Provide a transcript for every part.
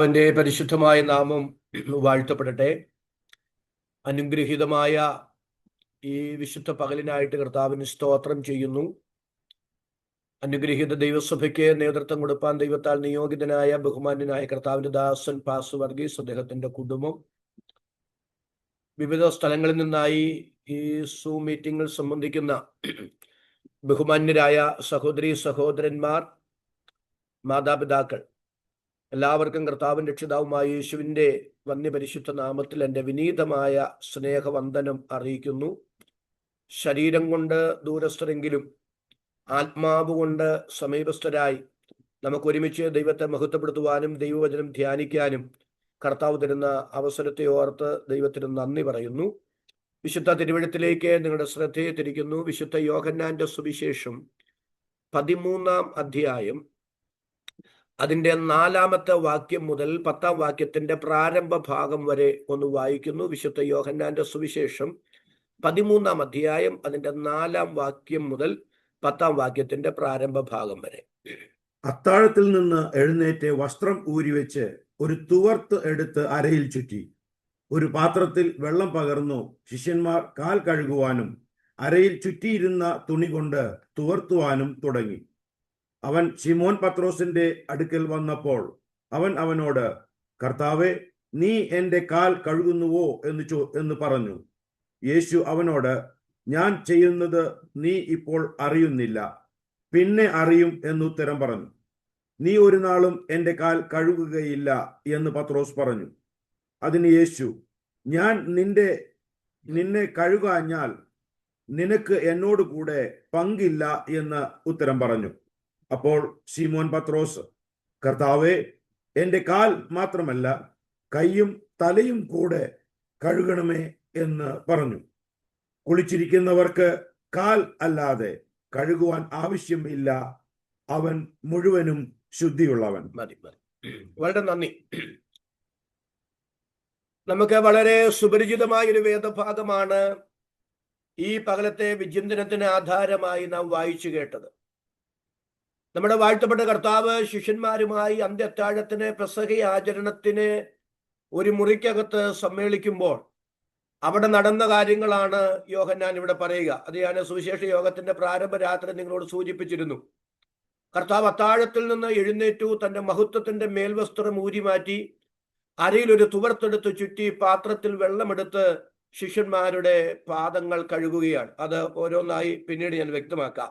അവന്റെ പരിശുദ്ധമായ നാമം വാഴ്ത്തപ്പെടട്ടെ. അനുഗ്രഹീതമായ ഈ വിശുദ്ധ പകലിനായിട്ട് കർത്താവിന് സ്തോത്രം ചെയ്യുന്നു. അനുഗ്രഹീത ദൈവസഭയ്ക്ക് നേതൃത്വം കൊടുപ്പാൻ ദൈവത്താൽ നിയോഗിതനായ ബഹുമാന്യനായ കർത്താവിന്റെ ദാസൻ പാസ് വർഗീസ്, അദ്ദേഹത്തിന്റെ കുടുംബം, വിവിധ സ്ഥലങ്ങളിൽ നിന്നായി ഈ സൂം മീറ്റിംഗിൽ സംബന്ധിക്കുന്ന ബഹുമാന്യരായ സഹോദരി സഹോദരന്മാർ, മാതാപിതാക്കൾ, എല്ലാവർക്കും കർത്താവിൻ രക്ഷിതാവുമായ യേശുവിൻ്റെ വന്യപരിശുദ്ധ നാമത്തിൽ എൻ്റെ വിനീതമായ സ്നേഹവന്ദനം അറിയിക്കുന്നു. ശരീരം കൊണ്ട് ദൂരസ്ഥരെങ്കിലും ആത്മാവ് കൊണ്ട് സമീപസ്ഥരായി നമുക്ക് ഒരുമിച്ച് ദൈവത്തെ മഹത്വപ്പെടുത്തുവാനും ദൈവവചനം ധ്യാനിക്കാനും കർത്താവ് തരുന്ന അവസരത്തെ ഓർത്ത് ദൈവത്തിന് നന്ദി പറയുന്നു. വിശുദ്ധ തിരുവഴുത്തിലേക്ക് നിങ്ങളുടെ ശ്രദ്ധയെ തിരിക്കുന്നു. വിശുദ്ധ യോഹന്നാന്റെ സുവിശേഷം 13-ാം അധ്യായം അതിൻ്റെ 4-ാമത്തെ വാക്യം മുതൽ 10-ാം വാക്യത്തിന്റെ പ്രാരംഭ ഭാഗം വരെ ഒന്ന് വായിക്കുന്നു. വിശുദ്ധ യോഹന്നാന്റെ സുവിശേഷം 13-ാം അധ്യായം അതിൻ്റെ 4-ാം വാക്യം മുതൽ 10-ാം വാക്യത്തിന്റെ പ്രാരംഭ ഭാഗം വരെ. അത്താഴത്തിൽ നിന്ന് എഴുന്നേറ്റ് വസ്ത്രം ഊരിവെച്ച് ഒരു തുവർത്ത് എടുത്ത് അരയിൽ ചുറ്റി ഒരു പാത്രത്തിൽ വെള്ളം പകർന്നു ശിഷ്യന്മാർ കാൽ കഴുകുവാനും അരയിൽ ചുറ്റിയിരുന്ന തുണി കൊണ്ട് തുവർത്തുവാനും തുടങ്ങി. അവൻ ശിമോൻ പത്രോസിന്റെ അടുക്കൽ വന്നപ്പോൾ അവൻ അവനോട്, കർത്താവേ, നീ എൻ്റെ കാൽ കഴുകുന്നുവോ എന്ന് പറഞ്ഞു. യേശു അവനോട്, ഞാൻ ചെയ്യുന്നത് നീ ഇപ്പോൾ അറിയുന്നില്ല, പിന്നെ അറിയും എന്നുത്തരം പറഞ്ഞു. നീ ഒരു നാളും എൻ്റെ കാൽ കഴുകുകയില്ല എന്ന് പത്രോസ് പറഞ്ഞു. അതിന് യേശു, ഞാൻ നിന്നെ കഴുകാഞ്ഞാൽ നിനക്ക് എന്നോട് കൂടെ പങ്കില്ല എന്ന് ഉത്തരം പറഞ്ഞു. അപ്പോൾ ശിമോൻ പത്രോസ്, കർത്താവേ, എൻ്റെ കാൽ മാത്രമല്ല കൈയും തലയും കൂടെ കഴുകണമേ എന്ന് പറഞ്ഞു. കുളിച്ചിരിക്കുന്നവർക്ക് കാൽ അല്ലാതെ കഴുകുവാൻ ആവശ്യമില്ല, അവൻ മുഴുവനും ശുദ്ധിയുള്ളവൻ. മതി. വളരെ നന്ദി. നമുക്ക് വളരെ സുപരിചിതമായ ഒരു വേദഭാഗമാണ് ഈ പകലത്തെ വിചിന്തനത്തിന് ആധാരമായി നാം വായിച്ചു കേട്ടത്. നമ്മുടെ വാഴ്ത്തപ്പെട്ട കർത്താവ് ശിഷ്യന്മാരുമായി അന്ത്യത്താഴത്തിന് പെസഹ ആചരണത്തിന് ഒരു മുറിക്കകത്ത് സമ്മേളിക്കുമ്പോൾ അവിടെ നടന്ന കാര്യങ്ങളാണ് യോഹന്നാൻ ഇവിടെ പറയുക. അത് ഞാൻ സുവിശേഷ യോഗത്തിന്റെ പ്രാരംഭ രാത്രി നിങ്ങളോട് സൂചിപ്പിച്ചിരുന്നു. കർത്താവ് അത്താഴത്തിൽ നിന്ന് എഴുന്നേറ്റു, തന്റെ മഹത്വത്തിന്റെ മേൽവസ്ത്രം ഊരി മാറ്റി അരയിൽ ഒരു തുവർത്തെടുത്ത് ചുറ്റി പാത്രത്തിൽ വെള്ളമെടുത്ത് ശിഷ്യന്മാരുടെ പാദങ്ങൾ കഴുകുകയാണ്. അത് ഓരോന്നായി പിന്നീട് ഞാൻ വ്യക്തമാക്കാം.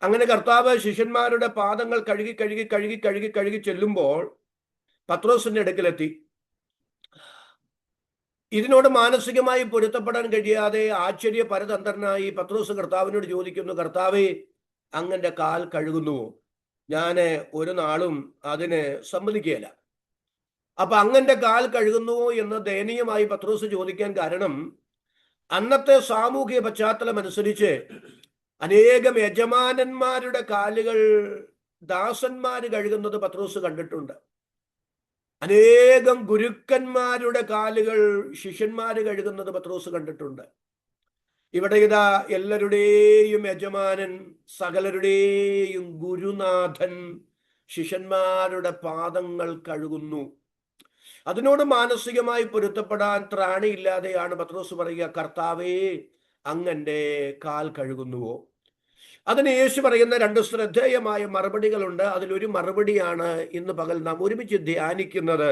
അങ്ങനെ കർത്താവ് ശിഷ്യന്മാരുടെ പാദങ്ങൾ കഴുകി കഴുകി കഴുകി കഴുകി കഴുകി ചെല്ലുമ്പോൾ പത്രോസിന്റെ അടുക്കലെത്തി. ഇതിനോട് മാനസികമായി പൊരുത്തപ്പെടാൻ കഴിയാതെ ആശ്ചര്യ പരതന്ത്രനായി പത്രോസ് കർത്താവിനോട് ചോദിക്കുന്നു, കർത്താവേ, അങ്ങന്റെ കാൽ കഴുകുന്നുവോ? ഞാൻ ഒരു നാളും അതിന് സമ്മതിക്കുകയില്ല. അപ്പൊ അങ്ങന്റെ കാൽ കഴുകുന്നുവോ എന്ന് ദയനീയമായി പത്രോസ് ചോദിക്കാൻ കാരണം, അന്നത്തെ സാമൂഹിക പശ്ചാത്തലം അനുസരിച്ച് അനേകം യജമാനന്മാരുടെ കാലുകൾ ദാസന്മാര് കഴുകുന്നത് പത്രോസ് കണ്ടിട്ടുണ്ട്. അനേകം ഗുരുക്കന്മാരുടെ കാലുകൾ ശിഷ്യന്മാര് കഴുകുന്നത് പത്രോസ് കണ്ടിട്ടുണ്ട്. ഇവിടെ ഇതാ എല്ലാവരുടെയും യജമാനൻ, സകലരുടെയും ഗുരുനാഥൻ ശിഷ്യന്മാരുടെ പാദങ്ങൾ കഴുകുന്നു. അതിനോട് മാനസികമായി പൊരുത്തപ്പെടാൻ ത്രാണിയില്ലാതെയാണ് പത്രോസ് പറയുക, കർത്താവേ, അങ്ങന്റെ കാൽ കഴുകുന്നുവോ? അതിന് യേശു പറയുന്ന 2 ശ്രദ്ധേയമായ മറുപടികളുണ്ട്. അതിലൊരു മറുപടിയാണ് ഇന്ന് പകൽ നാം ഒരുമിച്ച് ധ്യാനിക്കുന്നത്.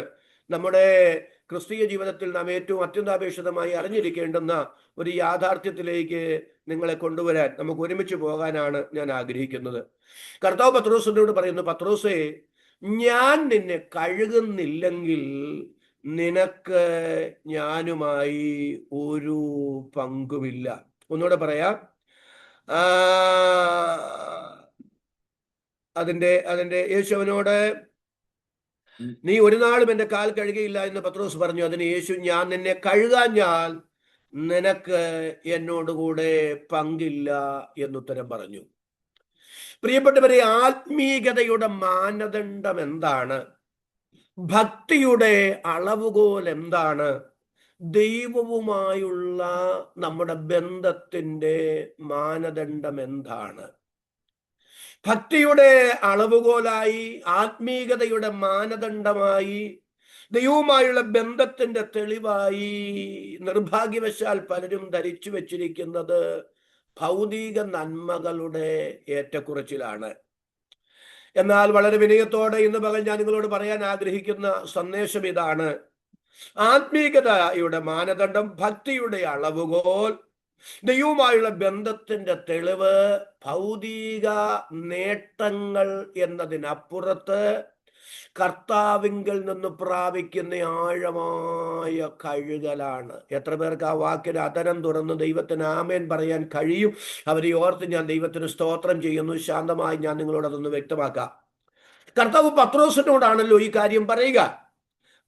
നമ്മുടെ ക്രിസ്തീയ ജീവിതത്തിൽ നാം ഏറ്റവും അത്യന്താപേക്ഷിതമായി അറിഞ്ഞിരിക്കേണ്ടുന്ന ഒരു യാഥാർത്ഥ്യത്തിലേക്ക് നിങ്ങളെ കൊണ്ടുവരാൻ നമുക്ക് ഒരുമിച്ച് പോകാനാണ് ഞാൻ ആഗ്രഹിക്കുന്നത്. കർത്താവ് പത്രോസിനോട് പറയുന്നു, പത്രോസേ, ഞാൻ നിന്നെ കഴുകുന്നില്ലെങ്കിൽ നിനക്ക് ഞാനുമായി ഒരു പങ്കുമില്ല. ഒന്നുകൂടെ പറയാം. അതിന്റെ യേശുവിനോട്, നീ ഒരു നാളും എൻ്റെ കാൽ കഴുകിയില്ല എന്ന് പത്രോസ് പറഞ്ഞു. അതിന് യേശു, ഞാൻ നിന്നെ കഴുകാഞ്ഞാൽ നിനക്ക് എന്നോടുകൂടെ പങ്കില്ല എന്നുത്തരം പറഞ്ഞു. പ്രിയപ്പെട്ടവരെ, ആത്മീയതയുടെ മാനദണ്ഡം എന്താണ്? ഭക്തിയുടെ അളവുകോൽ എന്താണ്? ദൈവവുമായുള്ള നമ്മുടെ ബന്ധത്തിന്റെ മാനദണ്ഡം എന്താണ്? ഭക്തിയുടെ അളവുകോലായി, ആത്മീകതയുടെ മാനദണ്ഡമായി, ദൈവവുമായുള്ള ബന്ധത്തിന്റെ തെളിവായി നിർഭാഗ്യവശാൽ പലരും ധരിച്ചു വച്ചിരിക്കുന്നത് ഭൗതിക നന്മകളുടെ ഏറ്റക്കുറച്ചിലാണ്. എന്നാൽ വളരെ വിനയത്തോടെ ഇന്ന് പകൽ ഞാൻ നിങ്ങളോട് പറയാൻ ആഗ്രഹിക്കുന്ന സന്ദേശം ഇതാണ്: ആത്മീകതയുടെ മാനദണ്ഡം, ഭക്തിയുടെ അളവുകോൽ, ദൈവവുമായുള്ള ബന്ധത്തിന്റെ തെളിവ് ഭൗതിക നേട്ടങ്ങൾ എന്നതിനപ്പുറത്ത് കർത്താവിങ്കിൽ നിന്ന് പ്രാപിക്കുന്ന ആഴമായ കഴുകലാണ്. എത്ര പേർക്ക് ആ വാക്കിന് അതരം തുറന്ന് ദൈവത്തിന് ആമേൻ പറയാൻ കഴിയും? അവരെ ഓർത്ത് ഞാൻ ദൈവത്തിന് സ്തോത്രം ചെയ്യുന്നു. ശാന്തമായി ഞാൻ നിങ്ങളോട് അതൊന്ന് വ്യക്തമാക്കാം. കർത്താവ് പത്രോസിനോടാണല്ലോ ഈ കാര്യം പറയുക.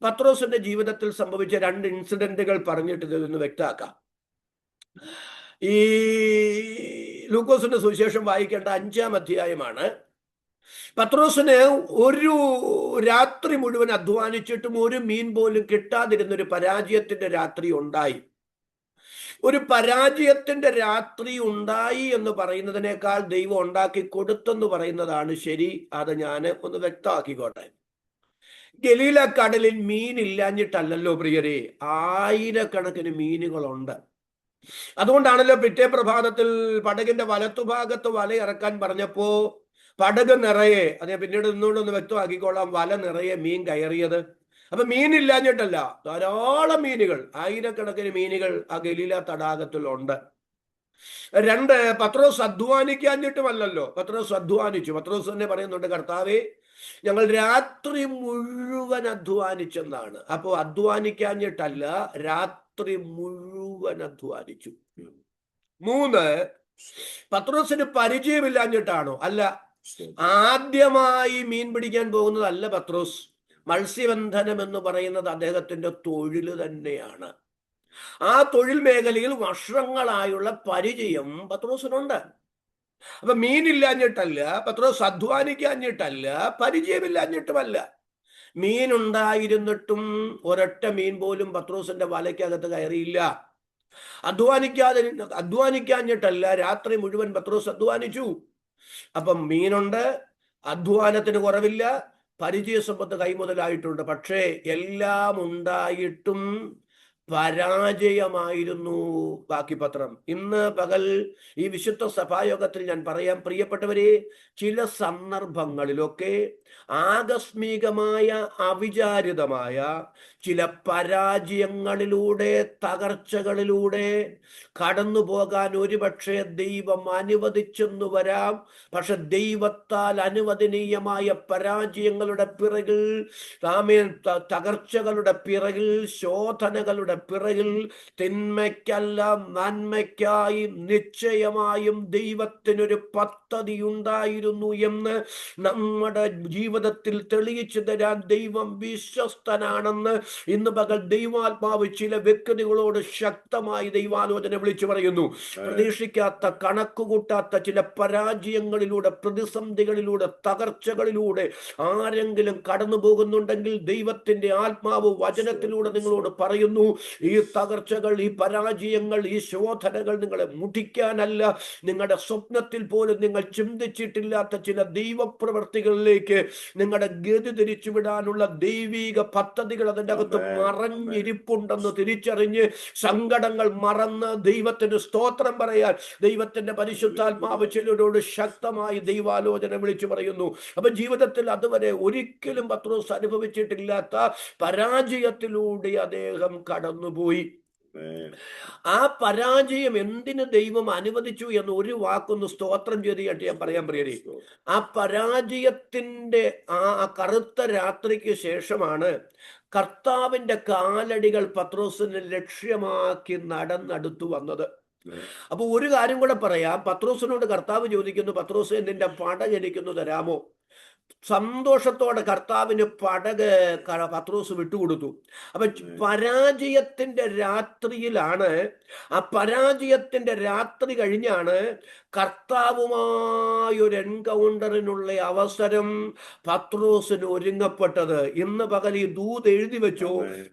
പത്രോസിന്റെ ജീവിതത്തിൽ സംഭവിച്ച 2 ഇൻസിഡന്റുകൾ പറഞ്ഞിട്ട് ഇതൊന്ന് വ്യക്തമാക്കാം. ഈ ലൂക്കോസിന്റെ സുവിശേഷം വായിക്കേണ്ട 5-ാം അധ്യായമാണ്. പത്രോസിന് ഒരു രാത്രി മുഴുവൻ അധ്വാനിച്ചിട്ടും ഒരു മീൻ പോലും കിട്ടാതിരുന്ന ഒരു പരാജയത്തിന്റെ രാത്രി ഉണ്ടായി. ഒരു പരാജയത്തിന്റെ രാത്രി ഉണ്ടായി എന്ന് പറയുന്നതിനേക്കാൾ ദൈവം ഉണ്ടാക്കി കൊടുത്തെന്ന് പറയുന്നതാണ് ശരി. അത് ഞാൻ ഒന്ന് വ്യക്തമാക്കിക്കോട്ടെ. ഗലീല കടലിൽ മീനില്ലാഞ്ഞിട്ടല്ലല്ലോ പ്രിയരെ, ആയിരക്കണക്കിന് മീനുകളുണ്ട്. അതുകൊണ്ടാണല്ലോ പിറ്റേ പ്രഭാതത്തിൽ പടകിന്റെ വലത്തുഭാഗത്ത് വല ഇറക്കാൻ പറഞ്ഞപ്പോ പടക് നിറയെ, അത് പിന്നീട് നിന്നുകൊണ്ടൊന്ന് വ്യക്തമാക്കിക്കോളാം, വല നിറയെ മീൻ കയറിയത്. അപ്പൊ മീനില്ലാഞ്ഞിട്ടല്ല, ധാരാളം മീനുകൾ, ആയിരക്കണക്കിന് മീനുകൾ ആ ഗലീല തടാകത്തിലുണ്ട്. 2, പത്രോസ് അധ്വാനിക്കാഞ്ഞിട്ടുമല്ലല്ലോ. പത്രോസ് അധ്വാനിച്ചു. പത്രോസ് തന്നെ പറയുന്നുണ്ട്, കർത്താവേ, ഞങ്ങൾ രാത്രി മുഴുവൻ അധ്വാനിച്ചെന്നാണ്. അപ്പോ അധ്വാനിക്കാഞ്ഞിട്ടല്ല, രാത്രി മുഴുവൻ അധ്വാനിച്ചു. 3, പത്രോസിന് പരിചയമില്ലാഞ്ഞിട്ടാണോ? അല്ല. ആദ്യമായി മീൻ പിടിക്കാൻ പോകുന്നതല്ല പത്രോസ്. മത്സ്യബന്ധനം എന്ന് പറയുന്നത് അദ്ദേഹത്തിന്റെ തൊഴിൽ തന്നെയാണ്. ആ തൊഴിൽ മേഖലയിൽ വർഷങ്ങളായുള്ള പരിചയം പത്രോസിനുണ്ട്. അപ്പൊ മീനില്ലാഞ്ഞിട്ടല്ല, പത്രോസ് അധ്വാനിക്കാഞ്ഞിട്ടല്ല, പരിചയമില്ലാഞ്ഞിട്ടുമല്ല. മീനുണ്ടായിരുന്നിട്ടും ഒരൊറ്റ മീൻ പോലും പത്രോസിന്റെ വലയ്ക്കകത്ത് കയറിയില്ല. അധ്വാനിക്കാഞ്ഞിട്ടല്ല, രാത്രി മുഴുവൻ പത്രോസ് അധ്വാനിച്ചു. അപ്പം മീനുണ്ട്, അധ്വാനത്തിന് കുറവില്ല, പരിചയസമ്പത്ത് കൈമുതലായിട്ടുണ്ട്. പക്ഷേ എല്ലാം ഉണ്ടായിട്ടും പരാജയമായിരുന്നു ബാക്കി പത്രം. ഇന്ന് പകൽ ഈ വിശുദ്ധ സഭായോഗത്തിൽ ഞാൻ പറയാം, പ്രിയപ്പെട്ടവരെ, ചില സന്ദർഭങ്ങളിലൊക്കെ ആകസ്മികമായ അവിചാരിതമായ ചില പരാജയങ്ങളിലൂടെ, തകർച്ചകളിലൂടെ കടന്നു പോകാൻ ഒരുപക്ഷെ ദൈവം അനുവദിച്ചെന്നു വരാം. പക്ഷെ ദൈവത്താൽ അനുവദനീയമായ പരാജയങ്ങളുടെ പിറകിൽ, തകർച്ചകളുടെ പിറകിൽ, ശോധനകളുടെ പിറകിൽ തിന്മയ്ക്കല്ല നന്മയ്ക്കായി നിശ്ചയമായും ദൈവത്തിനൊരു പദ്ധതി ഉണ്ടായിരുന്നു എന്ന് നമ്മുടെ ജീവിതത്തിൽ തെളിയിച്ചു തരാൻ ദൈവം വിശ്വസ്തനാണെന്ന് ഇന്ന് പകൽ ദൈവാത്മാവ് ചില വ്യക്തികളോട് ശക്തമായി ദൈവാലോചന വിളിച്ചു പറയുന്നു. പ്രതീക്ഷിക്കാത്ത, കണക്കുകൂട്ടാത്ത ചില പരാജയങ്ങളിലൂടെ, പ്രതിസന്ധികളിലൂടെ, തകർച്ചകളിലൂടെ ആരെങ്കിലും കടന്നു പോകുന്നുണ്ടെങ്കിൽ ദൈവത്തിന്റെ ആത്മാവ് വചനത്തിലൂടെ നിങ്ങളോട് പറയുന്നു, ഈ തകർച്ചകൾ, ഈ പരാജയങ്ങൾ, ഈ ശോധനകൾ നിങ്ങളെ മുടിക്കാനല്ല, നിങ്ങളുടെ സ്വപ്നത്തിൽ പോലും നിങ്ങൾ ചിന്തിച്ചിട്ടില്ലാത്ത ചില ദൈവപ്രവർത്തികളിലേക്ക് നിങ്ങളുടെ ഗതി തിരിച്ചുവിടാനുള്ള ദൈവിക പദ്ധതികൾ അതിൻ്റെ അകത്ത് മറഞ്ഞിരിപ്പുണ്ടെന്ന് തിരിച്ചറിഞ്ഞ് സങ്കടങ്ങൾ മറന്ന് ദൈവത്തിന് സ്തോത്രം പറയാൻ ദൈവത്തിന്റെ പരിശുദ്ധാത്മാവ് ചിലരോട് ശക്തമായി ദൈവാലോചന വിളിച്ചു പറയുന്നു. അപ്പൊ ജീവിതത്തിൽ അതുവരെ ഒരിക്കലും പത്രോസ് അനുഭവിച്ചിട്ടില്ലാത്ത പരാജയത്തിലൂടെ അദ്ദേഹം കടന്നുപോയി. ആ പരാജയം എന്തിന് ദൈവം അനുവദിച്ചു എന്ന് ഒരു വാക്കൊന്ന് സ്തോത്രം ചെയ്തിട്ട് ഞാൻ പറയാൻ പ്രിയരെ. ആ പരാജയത്തിന്റെ ആ കറുത്ത രാത്രിക്ക് ശേഷമാണ് കർത്താവിന്റെ കാലടികൾ പത്രോസിനെ ലക്ഷ്യമാക്കി നടന്നടുത്തു വന്നത്. അപ്പൊ ഒരു കാര്യം കൂടെ പറയാം. പത്രോസിനോട് കർത്താവ് ചോദിക്കുന്നു, പത്രോസേ, നിന്റെ പട എനിക്കൊന്ന് തരാമോ? സന്തോഷത്തോടെ കർത്താവിന് പത്രോസ് വിട്ടുകൊടുത്തു. അപ്പൊ പരാജയത്തിന്റെ രാത്രിയിലാണ്, ആ പരാജയത്തിന്റെ രാത്രി കഴിഞ്ഞാണ് കർത്താവുമായി ഒരു എൻകൗണ്ടറിനുള്ള അവസരം പത്രോസിന് ഒരുങ്ങപ്പെട്ടത്. ഇന്ന് പകൽ ഈ ദൂത് എഴുതി വെച്ചു.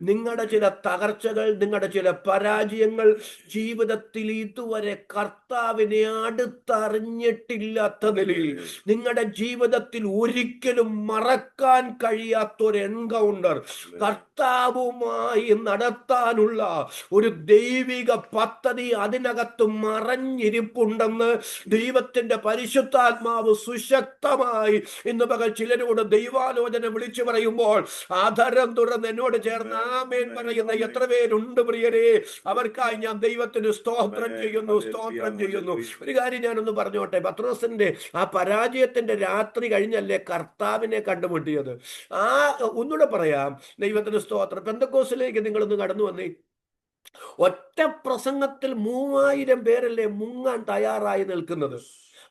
നിങ്ങളുടെ ചില തകർച്ചകൾ, നിങ്ങളുടെ ചില പരാജയങ്ങൾ, ജീവിതത്തിൽ ഇതുവരെ കർത്താവിനെ അടുത്തറിഞ്ഞിട്ടില്ലാത്ത നിലയിൽ നിങ്ങളുടെ ജീവിതത്തിൽ ഒരിക്കലും മറക്കാൻ കഴിയാത്തൊരു എൻകൗണ്ടർ കർത്താവുമായി നടത്താനുള്ള ഒരു ദൈവിക പദ്ധതി അതിനകത്ത് മറഞ്ഞിരിപ്പുണ്ടെന്ന് ദൈവത്തിന്റെ പരിശുദ്ധാത്മാവ് സുശക്തമായി ഇന്ന് പകൽ ചിലരോട് ദൈവാലോചന വിളിച്ചു പറയുമ്പോൾ ആധാരം തുറന്ന് എന്നോട് ചേർന്ന് ആമേൻ പറയുന്ന എത്ര പേരുണ്ട് പ്രിയരെ? അവർക്കായി ഞാൻ ദൈവത്തിന് സ്തോത്രം ചെയ്യുന്നു, സ്തോത്രം ചെയ്യുന്നു. ഒരു കാര്യം ഞാനൊന്ന് പറഞ്ഞോട്ടെ. പത്രോസിന്റെ ആ പരാജയത്തിന്റെ രാത്രി കഴിഞ്ഞല്ലേ കർത്താവിനെ കണ്ടുമുട്ടിയത്. ഒന്നുകൂടെ പറയാം, ദൈവത്തിന് സ്തോത്രം. പെന്തക്കോസ്തിലേക്ക് നിങ്ങളൊന്ന് കടന്നു വന്നേ. ഒറ്റ പ്രസംഗത്തിൽ 3000 പേരല്ലേ മുങ്ങാൻ തയ്യാറായി നിൽക്കുന്നത്.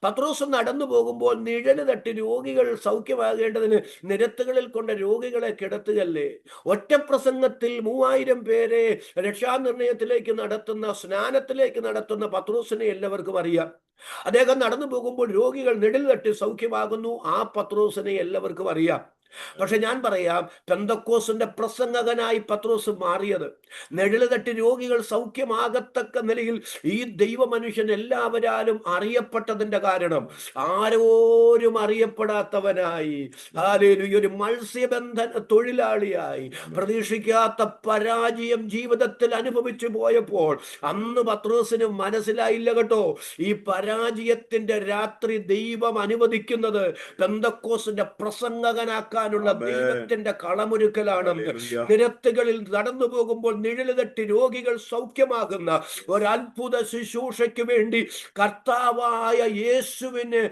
പത്രോസ് നടന്നു പോകുമ്പോൾ നിഴല് തട്ടി രോഗികൾ സൗഖ്യമാകേണ്ടതിന് നിരത്തുകളിൽ കൊണ്ട് രോഗികളെ കിടത്തുകയല്ലേ. ഒറ്റ പ്രസംഗത്തിൽ 3000 പേരെ രക്ഷാനിർണയത്തിലേക്ക് നടത്തുന്ന, സ്നാനത്തിലേക്ക് നടത്തുന്ന പത്രോസിനെ എല്ലാവർക്കും അറിയാം. അദ്ദേഹം നടന്നു പോകുമ്പോൾ രോഗികൾ നിഴൽ തട്ടി സൗഖ്യമാകുന്നു. ആ പത്രോസിനെ എല്ലാവർക്കും അറിയാം. പക്ഷെ ഞാൻ പറയാം, പെന്തക്കോസിന്റെ പ്രസംഗകനായി പത്രോസ് മാറിയത്, നിഴല് തട്ടി രോഗികൾ സൗഖ്യമാകത്തക്ക നിലയിൽ ഈ ദൈവ മനുഷ്യൻ എല്ലാവരാലും അറിയപ്പെട്ടതിന്റെ കാരണം ആരോരും അറിയപ്പെടാത്തവനായി, ഒരു മത്സ്യബന്ധന തൊഴിലാളിയായി, പ്രതീക്ഷിക്കാത്ത പരാജയം ജീവിതത്തിൽ അനുഭവിച്ചു പോയപ്പോൾ അന്ന് പത്രോസിന് മനസ്സിലായില്ല കേട്ടോ, ഈ പരാജയത്തിന്റെ രാത്രി ദൈവം അനുവദിക്കുന്നത് പെന്തക്കോസിന്റെ പ്രസംഗകനാക്കാൻ ദൈവത്തിന്റെ കളമൊരുക്കലാണ്. നിരത്തുകളിൽ നടന്നു പോകുമ്പോൾ നിഴല് തട്ടി രോഗികൾ സൗഖ്യമാകുന്ന ഒരത്ഭുത ശുശ്രൂഷയ്ക്ക് വേണ്ടി കർത്താവായ യേശുവിനെ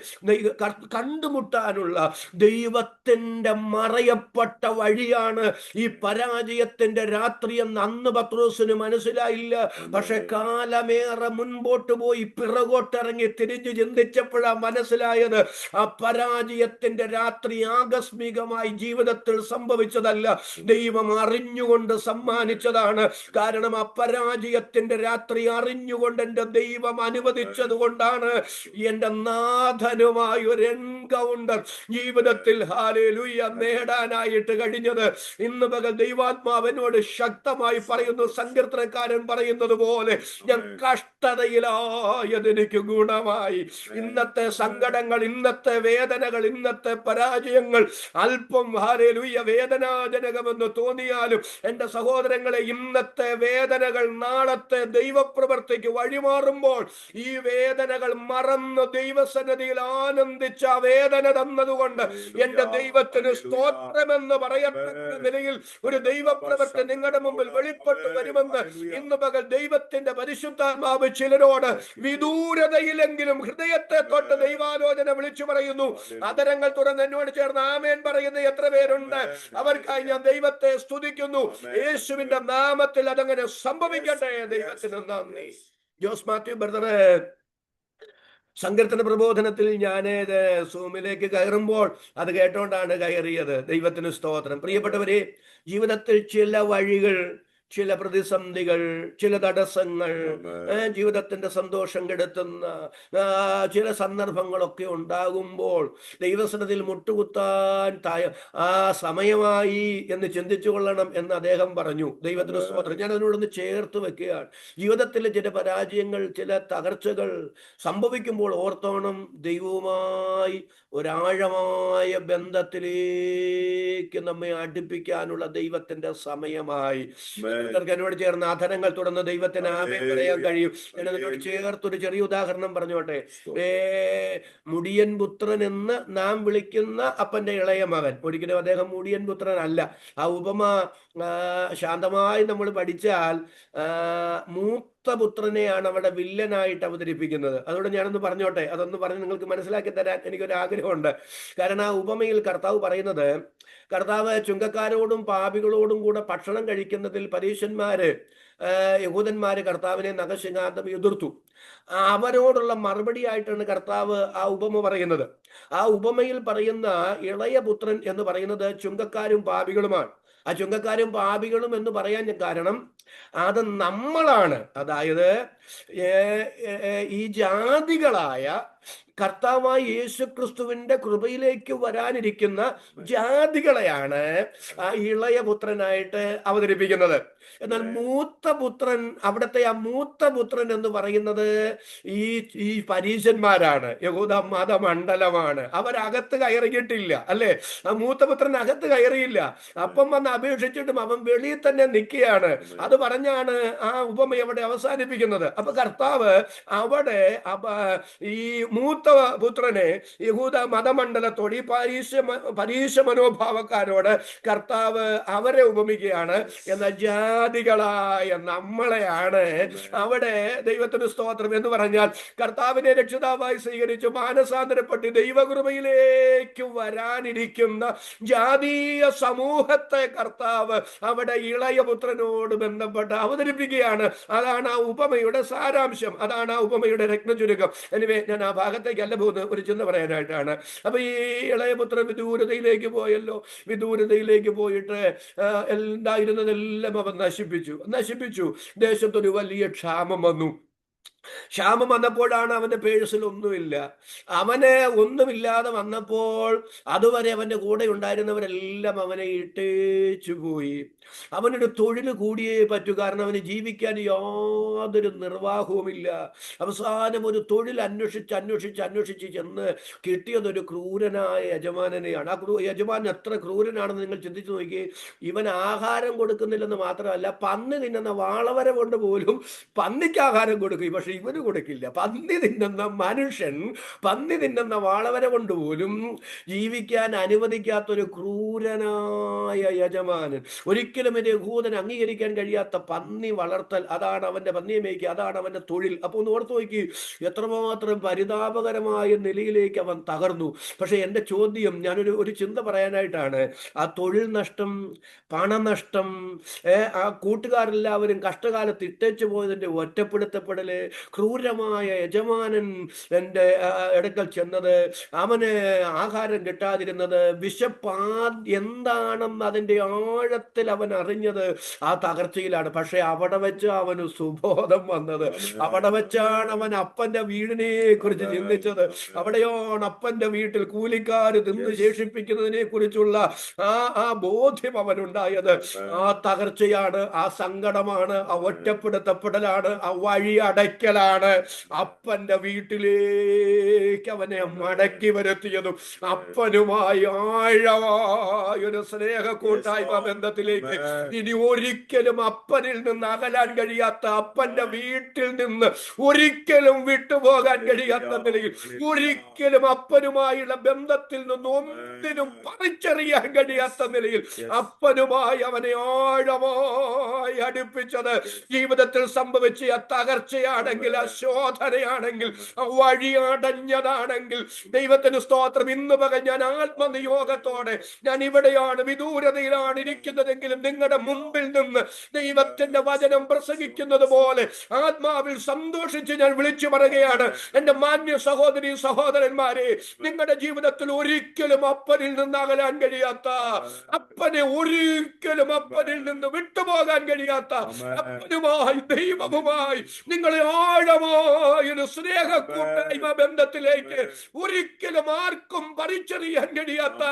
കണ്ടുമുട്ടാനുള്ള ദൈവത്തിന്റെ മറയപ്പെട്ട വഴിയാണ് ഈ പരാജയത്തിന്റെ രാത്രി എന്ന് അന്ന് പത്രോസിന് മനസ്സിലായില്ല. പക്ഷെ കാലമേറെ മുൻപോട്ട് പോയി പിറകോട്ടിറങ്ങി തിരിഞ്ഞു ചിന്തിച്ചപ്പോഴാണ് മനസ്സിലായത്, ആ പരാജയത്തിന്റെ രാത്രി ആകസ്മികമായി ജീവിതത്തിൽ സംഭവിച്ചതല്ല, ദൈവം അറിഞ്ഞുകൊണ്ട് സമ്മാനിച്ചതാണ്. കാരണം ആ പരാജയത്തിന്റെ രാത്രി അറിഞ്ഞുകൊണ്ട് എന്റെ ദൈവം അനുവദിച്ചത് കൊണ്ടാണ് എന്റെ നാഥനുമായി ഒരു എൻകൗണ്ടർ ജീവിതത്തിൽ ഹല്ലേലൂയ നേടാനായിട്ട് കഴിഞ്ഞത്. ഇന്ന് പകൽ ദൈവാത്മാവിനോട് ശക്തമായി പറയുന്നു, സങ്കീർത്തനക്കാരൻ പറയുന്നത് പോലെ, ഞാൻ കഷ്ടതയിലായത് എനിക്ക് ഗുണമായി. ഇന്നത്തെ സങ്കടങ്ങൾ, ഇന്നത്തെ വേദനകൾ, ഇന്നത്തെ പരാജയങ്ങൾ അല്പം ഹല്ലേലൂയ വേദനാജനകമെന്ന് തോന്നിയാലും എന്റെ സഹോദരങ്ങളെ, ഇന്നത്തെ വേദനകൾ നാളത്തെ ദൈവപ്രവൃത്തിക്ക് വഴിമാറുമ്പോൾ ഈ വേദനകൾ മറന്ന് ദൈവസന്നിധിയിൽ ആനന്ദിച്ച വേദന തന്നതുകൊണ്ട് എന്റെ ദൈവത്തിന് സ്തോത്രമെന്ന് പറയത്തക്ക നിലയിൽ ഒരു ദൈവപ്രവൃത്തി നിങ്ങളുടെ മുമ്പിൽ വെളിപ്പെട്ടു വരുമെന്ന് ഇന്ന് പകൽ ദൈവത്തിന്റെ പരിശുദ്ധാത്മാവ് ചിലരോട് വിദൂരതയിലെങ്കിലും ഹൃദയത്തെ തൊട്ട് ദൈവാലോചന വിളിച്ചു പറയുന്നു. അതരങ്ങൾ തുറന്ന് എന്നോട് ചേർന്ന് ആമേൻ പറയുന്ന എത്ര പേരുണ്ട്? അവർക്കായി ഞാൻ ദൈവത്തെ സ്തുതിക്കുന്നു. യേശുവിന്റെ നാമത്തിൽ അതങ്ങനെ സംഭവിക്കട്ടെ. ദൈവത്തിന് നന്ദി. ജോസ് മാത്യു ബ്രദർ സങ്കീർത്തന പ്രബോധനത്തിൽ ഞാൻ സൂമിലേക്ക് കയറുമ്പോൾ അത് കേട്ടോണ്ടാണ് കയറിയത്. ദൈവത്തിന് സ്തോത്രം. പ്രിയപ്പെട്ടവരെ, ജീവിതത്തിൽ ചില വഴികൾ, ചില പ്രതിസന്ധികൾ, ചില തടസ്സങ്ങൾ, ജീവിതത്തിന്റെ സന്തോഷം കെടുത്തുന്ന ചില സന്ദർഭങ്ങളൊക്കെ ഉണ്ടാകുമ്പോൾ ദൈവസന്നിധിയിൽ മുട്ടുകുത്താൻ ആ സമയമായി എന്ന് ചിന്തിച്ചു കൊള്ളണം എന്ന് അദ്ദേഹം പറഞ്ഞു. ദൈവത്തിന് സ്തോത്രം. ഞാൻ അതിനോടൊന്ന് ചേർത്ത് വെക്കുകയാണ്. ജീവിതത്തിൽ ചില പരാജയങ്ങൾ, ചില തകർച്ചകൾ സംഭവിക്കുമ്പോൾ ഓർത്തോണം, ദൈവവുമായി ഒരാഴമായ ബന്ധത്തിലേക്ക് നമ്മെ അടുപ്പിക്കാനുള്ള ദൈവത്തിന്റെ സമയമായി. എന്നോട് ചേർന്ന് ആധനങ്ങൾ തുറന്ന് ദൈവത്തിന് ആമേൻ പറയാൻ കഴിയും. ഞാൻ അതിനോട് ചേർത്തൊരു ചെറിയ ഉദാഹരണം പറഞ്ഞോട്ടെ. മുടിയൻ പുത്രൻ എന്ന് നാം വിളിക്കുന്ന അപ്പന്റെ ഇളയ മകൻ, ഒരിക്കലും അദ്ദേഹം മുടിയൻ പുത്രൻ അല്ല. ആ ഉപമ ശാന്തമായി നമ്മൾ പഠിച്ചാൽ, മൂത്ത പുത്രനെയാണ് അവിടെ വില്ലനായിട്ട് അവതരിപ്പിക്കുന്നത്. അതുകൊണ്ട് ഞാനൊന്ന് പറഞ്ഞോട്ടെ, അതൊന്ന് പറഞ്ഞ് നിങ്ങൾക്ക് മനസ്സിലാക്കി തരാൻ എനിക്കൊരു ആഗ്രഹമുണ്ട്. കാരണം ആ ഉപമയിൽ കർത്താവ് പറയുന്നത്, കർത്താവ് ചുങ്കക്കാരോടും പാപികളോടും കൂടെ ഭക്ഷണം കഴിക്കുന്നതിൽ പരീശന്മാര് യഹൂദന്മാര് കർത്താവിനെ നഖശിഖാന്തം എതിർത്തു. അവരോടുള്ള മറുപടിയായിട്ടാണ് കർത്താവ് ആ ഉപമ പറയുന്നത്. ആ ഉപമയിൽ പറയുന്ന ഇളയ പുത്രൻ എന്ന് പറയുന്നത് ചുങ്കക്കാരും പാപികളുമാണ്. ആ ചുങ്കക്കാരും പാപികളും എന്ന് പറയാൻ കാരണം അത് നമ്മളാണ്. അതായത് ഈ ജാതികളായ കർത്താവായ യേശു ക്രിസ്തുവിന്റെ കൃപയിലേക്ക് വരാനിരിക്കുന്ന ജാതികളെയാണ് ആ ഇളയ പുത്രനായിട്ട് അവതരിപ്പിക്കുന്നത്. എന്നാൽ മൂത്ത പുത്രൻ, അവിടുത്തെ ആ മൂത്ത പുത്രൻ എന്ന് പറയുന്നത് ഈ പരീശന്മാരാണ്, യഹൂദ മതമണ്ഡലമാണ്. അവരകത്ത് കയറിയിട്ടില്ല, അല്ലെ? ആ മൂത്ത പുത്രൻ അകത്ത് കയറിയില്ല. അപ്പം വന്ന് അപേക്ഷിച്ചിട്ടും അവൻ വെളിയിൽ തന്നെ നിൽക്കുകയാണ്. അത് പറഞ്ഞാണ് ആ ഉപമ അവിടെ അവസാനിപ്പിക്കുന്നത്. അപ്പൊ കർത്താവ് അവിടെ ഈ മൂത്ത പുത്രനെ യഹൂദ മതമണ്ഡലത്തോട്, ഈ പരീശ മനോഭാവക്കാരോട് കർത്താവ് അവരെ ഉപമിക്കുകയാണ്. എന്നാൽ ജാതികളായ നമ്മളെയാണ് അവിടെ ദൈവത്തിന് സ്തോത്രം എന്ന് പറഞ്ഞാൽ കർത്താവിനെ രക്ഷിതാവായി സ്വീകരിച്ചു മാനസാന്തരപ്പെട്ട് ദൈവകൃപയിലേക്ക് വരാനിരിക്കുന്ന ജാതീയ സമൂഹത്തെ കർത്താവ് അവിടെ ഇളയ പുത്രനോട് ബന്ധപ്പെട്ട് അവതരിപ്പിക്കുകയാണ്. അതാണ് ആ ഉപമയുടെ സാരാംശം, അതാണ് ആ ഉപമയുടെ രത്നചുരുക്കം. എനിവേ, ഞാൻ ആ ഭാഗത്തേക്കല്ല പോകുന്നത്, ഒരു ചിന്ത പറയാനായിട്ടാണ്. അപ്പൊ ഈ ഇളയ പുത്രൻ വിദൂരതയിലേക്ക് പോയല്ലോ. വിദൂരതയിലേക്ക് പോയിട്ട് ഉണ്ടായിരുന്നതെല്ലാം അവൻ നശിപ്പിച്ചു. ദേശത്തൊരു വലിയ ക്ഷാമം വന്നു. ക്ഷാമം വന്നപ്പോഴാണ് അവന്റെ പേഴ്സിൽ ഒന്നുമില്ല. അവന് ഒന്നുമില്ലാതെ വന്നപ്പോൾ അതുവരെ അവന്റെ കൂടെ ഉണ്ടായിരുന്നവരെല്ലാം അവനെ ഇട്ടേച്ചു പോയി. അവനൊരു തൊഴിൽ കൂടിയേ പറ്റൂ, കാരണം അവന് ജീവിക്കാൻ യാതൊരു നിർവാഹവുമില്ല. അവസാനം ഒരു തൊഴിൽ അന്വേഷിച്ച് ചെന്ന് കിട്ടിയതൊരു ക്രൂരനായ യജമാനനെയാണ്. ആ യജമാനൻ എത്ര ക്രൂരനാണെന്ന് നിങ്ങൾ ചിന്തിച്ചു നോക്കി. ഇവൻ ആഹാരം കൊടുക്കുന്നില്ലെന്ന് മാത്രമല്ല, പന്നി തിന്നുന്ന വാളവര കൊണ്ട് പോലും പന്നിക്ക് ആഹാരം കൊടുക്കും, പക്ഷെ ഇവന് കൊടുക്കില്ല. പന്നി തിന്നുന്ന മനുഷ്യൻ പന്നി തിന്നുന്ന വാളവര കൊണ്ട് പോലും ജീവിക്കാൻ അനുവദിക്കാത്തൊരു ക്രൂരനായ യജമാനൻ. ഒരിക്കലും ഒരു യഹൂദൻ അംഗീകരിക്കാൻ കഴിയാത്ത പന്നി വളർത്തൽ, അതാണ് അവന്റെ പന്നിയെ മേയ്ക്കുക, അതാണ് അവന്റെ തൊഴിൽ. അപ്പൊ ഒന്ന് ഓർത്ത് നോക്കി, എത്രമാത്രം പരിതാപകരമായ നിലയിലേക്ക് അവൻ തകർന്നു. പക്ഷെ എൻ്റെ ചോദ്യം, ഞാനൊരു ചിന്ത പറയാനായിട്ടാണ്. ആ തൊഴിൽ നഷ്ടം, പണനഷ്ടം, ആ കൂട്ടുകാരെല്ലാവരും കഷ്ടകാലത്ത് ഇട്ടേച്ചു പോയതിന്റെ ഒറ്റപ്പെടുത്തപ്പെടല്, ക്രൂരമായ യജമാനൻ എൻ്റെ അടുക്കൽ ചെന്നത്, അവന് ആഹാരം കിട്ടാതിരുന്നത്, വിശപ്പ് എന്താണെന്ന് അതിൻ്റെ ആഴത്തിൽ അവൻ അറിഞ്ഞത് ആ തകർച്ചയിലാണ്. പക്ഷെ അവിടെ വെച്ച് അവന് സുബോധം വന്നത്, അവിടെ വെച്ചാണ് അവൻ അപ്പന്റെ വീടിനെ കുറിച്ച് ചിന്തിച്ചത്. അവിടെയാണ് അപ്പന്റെ വീട്ടിൽ കൂലിക്കാര് തിന്ന് ശേഷിപ്പിക്കുന്നതിനെ കുറിച്ചുള്ള ആ ബോധ്യം അവനുണ്ടായത്. ആ തകർച്ചയാണ്, ആ സങ്കടമാണ്, ആ ഒറ്റപ്പെടുത്തപ്പെടലാണ്, ആ വഴി അടയ്ക്കലാണ് അപ്പന്റെ വീട്ടിലേക്ക് അവനെ മടക്കി വരുത്തിയതും അപ്പനുമായി ആഴമായൊരു സ്നേഹ കൂട്ടായ്മ ബന്ധത്തിലേക്ക്. ഇനി ഒരിക്കലും അപ്പനിൽ നിന്ന് അകലാൻ കഴിയാത്ത, അപ്പന്റെ വീട്ടിൽ നിന്ന് ഒരിക്കലും വിട്ടുപോകാൻ കഴിയാത്ത നിലയിൽ, ഒരിക്കലും അപ്പനുമായുള്ള ബന്ധത്തിൽ നിന്ന് ഒന്നിനും പറിച്ചറിയാൻ കഴിയാത്ത നിലയിൽ അപ്പനുമായി അവനെ ആഴമായി അടുപ്പിച്ചത് ജീവിതത്തിൽ സംഭവിച്ച ആ തകർച്ചയാണെങ്കിൽ, ആ ശോധനയാണെങ്കിൽ, ആ വഴി അടഞ്ഞതാണെങ്കിൽ, ദൈവത്തിന് സ്തോത്രം. ഇന്ന് പകൽ ഞാൻ ആത്മനിയോഗത്തോടെ, ഞാൻ ഇവിടെയാണ്, വിദൂരതയിലാണ് ഇരിക്കുന്നതെങ്കിലും നിങ്ങളുടെ മുമ്പിൽ നിന്ന് ദൈവത്തിന്റെ വചനം പ്രസംഗിക്കുന്നത് പോലെ ആത്മാവിൽ സന്തോഷിച്ച് ഞാൻ വിളിച്ചു പറയുകയാണ്. എന്റെ മാന്യ സഹോദരി സഹോദരന്മാരെ, നിങ്ങളുടെ ജീവിതത്തിൽ ഒരിക്കലും അപ്പനിൽ നിന്ന് അകലാൻ കഴിയാത്ത, അപ്പനെ ഒരിക്കലും അപ്പനിൽ നിന്ന് വിട്ടുപോകാൻ കഴിയാത്ത, അപ്പനുമായി ദൈവവുമായി നിങ്ങളെ ആഴമായൊരു സ്നേഹ കൂട്ടായ്മ ബന്ധത്തിലേക്ക് ഒരിക്കലും ആർക്കും പറിച്ചറിയാൻ കഴിയാത്ത,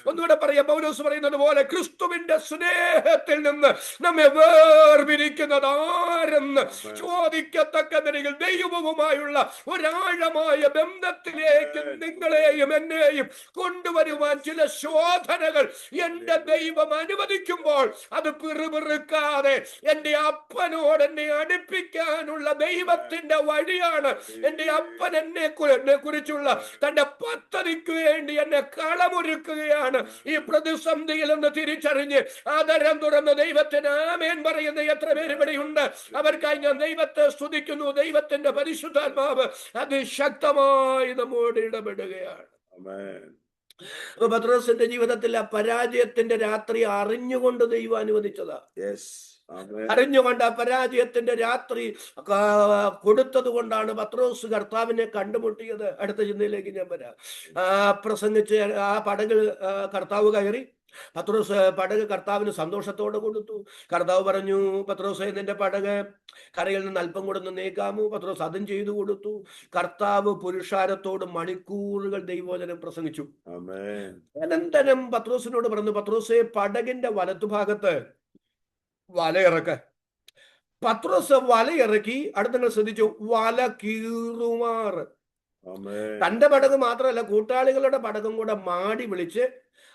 ഒന്നുകൂടെ പറയാം, പൗലോസ് പറയുന്നത് പോലെ, ക്രിസ്തുവിന്റെ സ്നേഹത്തിൽ നിന്ന് നമ്മെ വേർപിരിക്കുന്നത് ആരെന്ന് ചോദിക്കത്തക്ക നിലയിൽ ദൈവവുമായുള്ള ഒരാഴമായ ബന്ധത്തിലേക്ക് നിങ്ങളെയും എന്നെയും കൊണ്ടുവരുവാൻ ചില ശോധനകൾ എന്റെ ദൈവം അനുവദിക്കുമ്പോൾ, അത് പിറുപിറുക്കാതെ എന്റെ അപ്പനോട് എന്നെ അടുപ്പിക്കാനുള്ള ദൈവത്തിന്റെ അനുഗ്രഹത്തിന്റെ വഴിയാണ്. എന്റെ അപ്പൻ എന്നെ കുറിച്ചുള്ള തന്റെ പദ്ധതിക്ക് വേണ്ടി എന്നെ കളമൊരുക്കുകയാണ്. ഈ പ്രതിസന്ധിയിൽ നിന്ന് തിരിച്ചറിഞ്ഞ് ആദരം തുറന്ന് ദൈവത്തിന് ആമേൻ പറയുന്ന എത്ര പേര് ഇവിടെയുണ്ട്? അവർക്കായി ഞാൻ ദൈവത്തെ സ്തുതിക്കുന്നു. ദൈവത്തിന്റെ പരിശുദ്ധാത്മാവ് അതിശക്തമായി നമ്മോട് ഇടപെടുകയാണ്. അപ്പൊ പത്രോസിന്റെ ജീവിതത്തിൽ ആ പരാജയത്തിന്റെ രാത്രി അറിഞ്ഞുകൊണ്ട് ദൈവം അനുവദിച്ചതാ. അറിഞ്ഞുകൊണ്ട് ആ പരാജയത്തിന്റെ രാത്രി കൊടുത്തത് കൊണ്ടാണ് പത്രോസ് കർത്താവിനെ കണ്ടുമുട്ടിയത്. അടുത്ത ചിന്തയിലേക്ക് ഞാൻ വരാം. പ്രസംഗിച്ച് ആ പടകിൽ കർത്താവ് കയറി. പത്രോസ് പടക് കർത്താവിന് സന്തോഷത്തോടെ കൊടുത്തു. കർത്താവ് പറഞ്ഞു, പത്രോസേ, നിന്റെ പടക് കരയിൽ നിന്ന് അല്പം കൂടെ ഒന്ന് നീക്കാമോ? പത്രോസ് അതും ചെയ്തു കൊടുത്തു. കർത്താവ് പുരുഷാരത്തോട് മണിക്കൂറുകൾ ദൈവവചനം പ്രസംഗിച്ചു. അനന്തരം പത്രോസിനോട് പറഞ്ഞു, പത്രോസേ, പടകിന്റെ വലത്തുഭാഗത്ത് വലയിറക്ക. പത്രോസ് വലയിറക്കി. അടുത്ത ശ്രദ്ധിച്ചു, വല കീറുമാറ്. തന്റെ പടക് മാത്രമല്ല, കൂട്ടാളികളുടെ പടകും കൂടെ മാടി വിളിച്ച്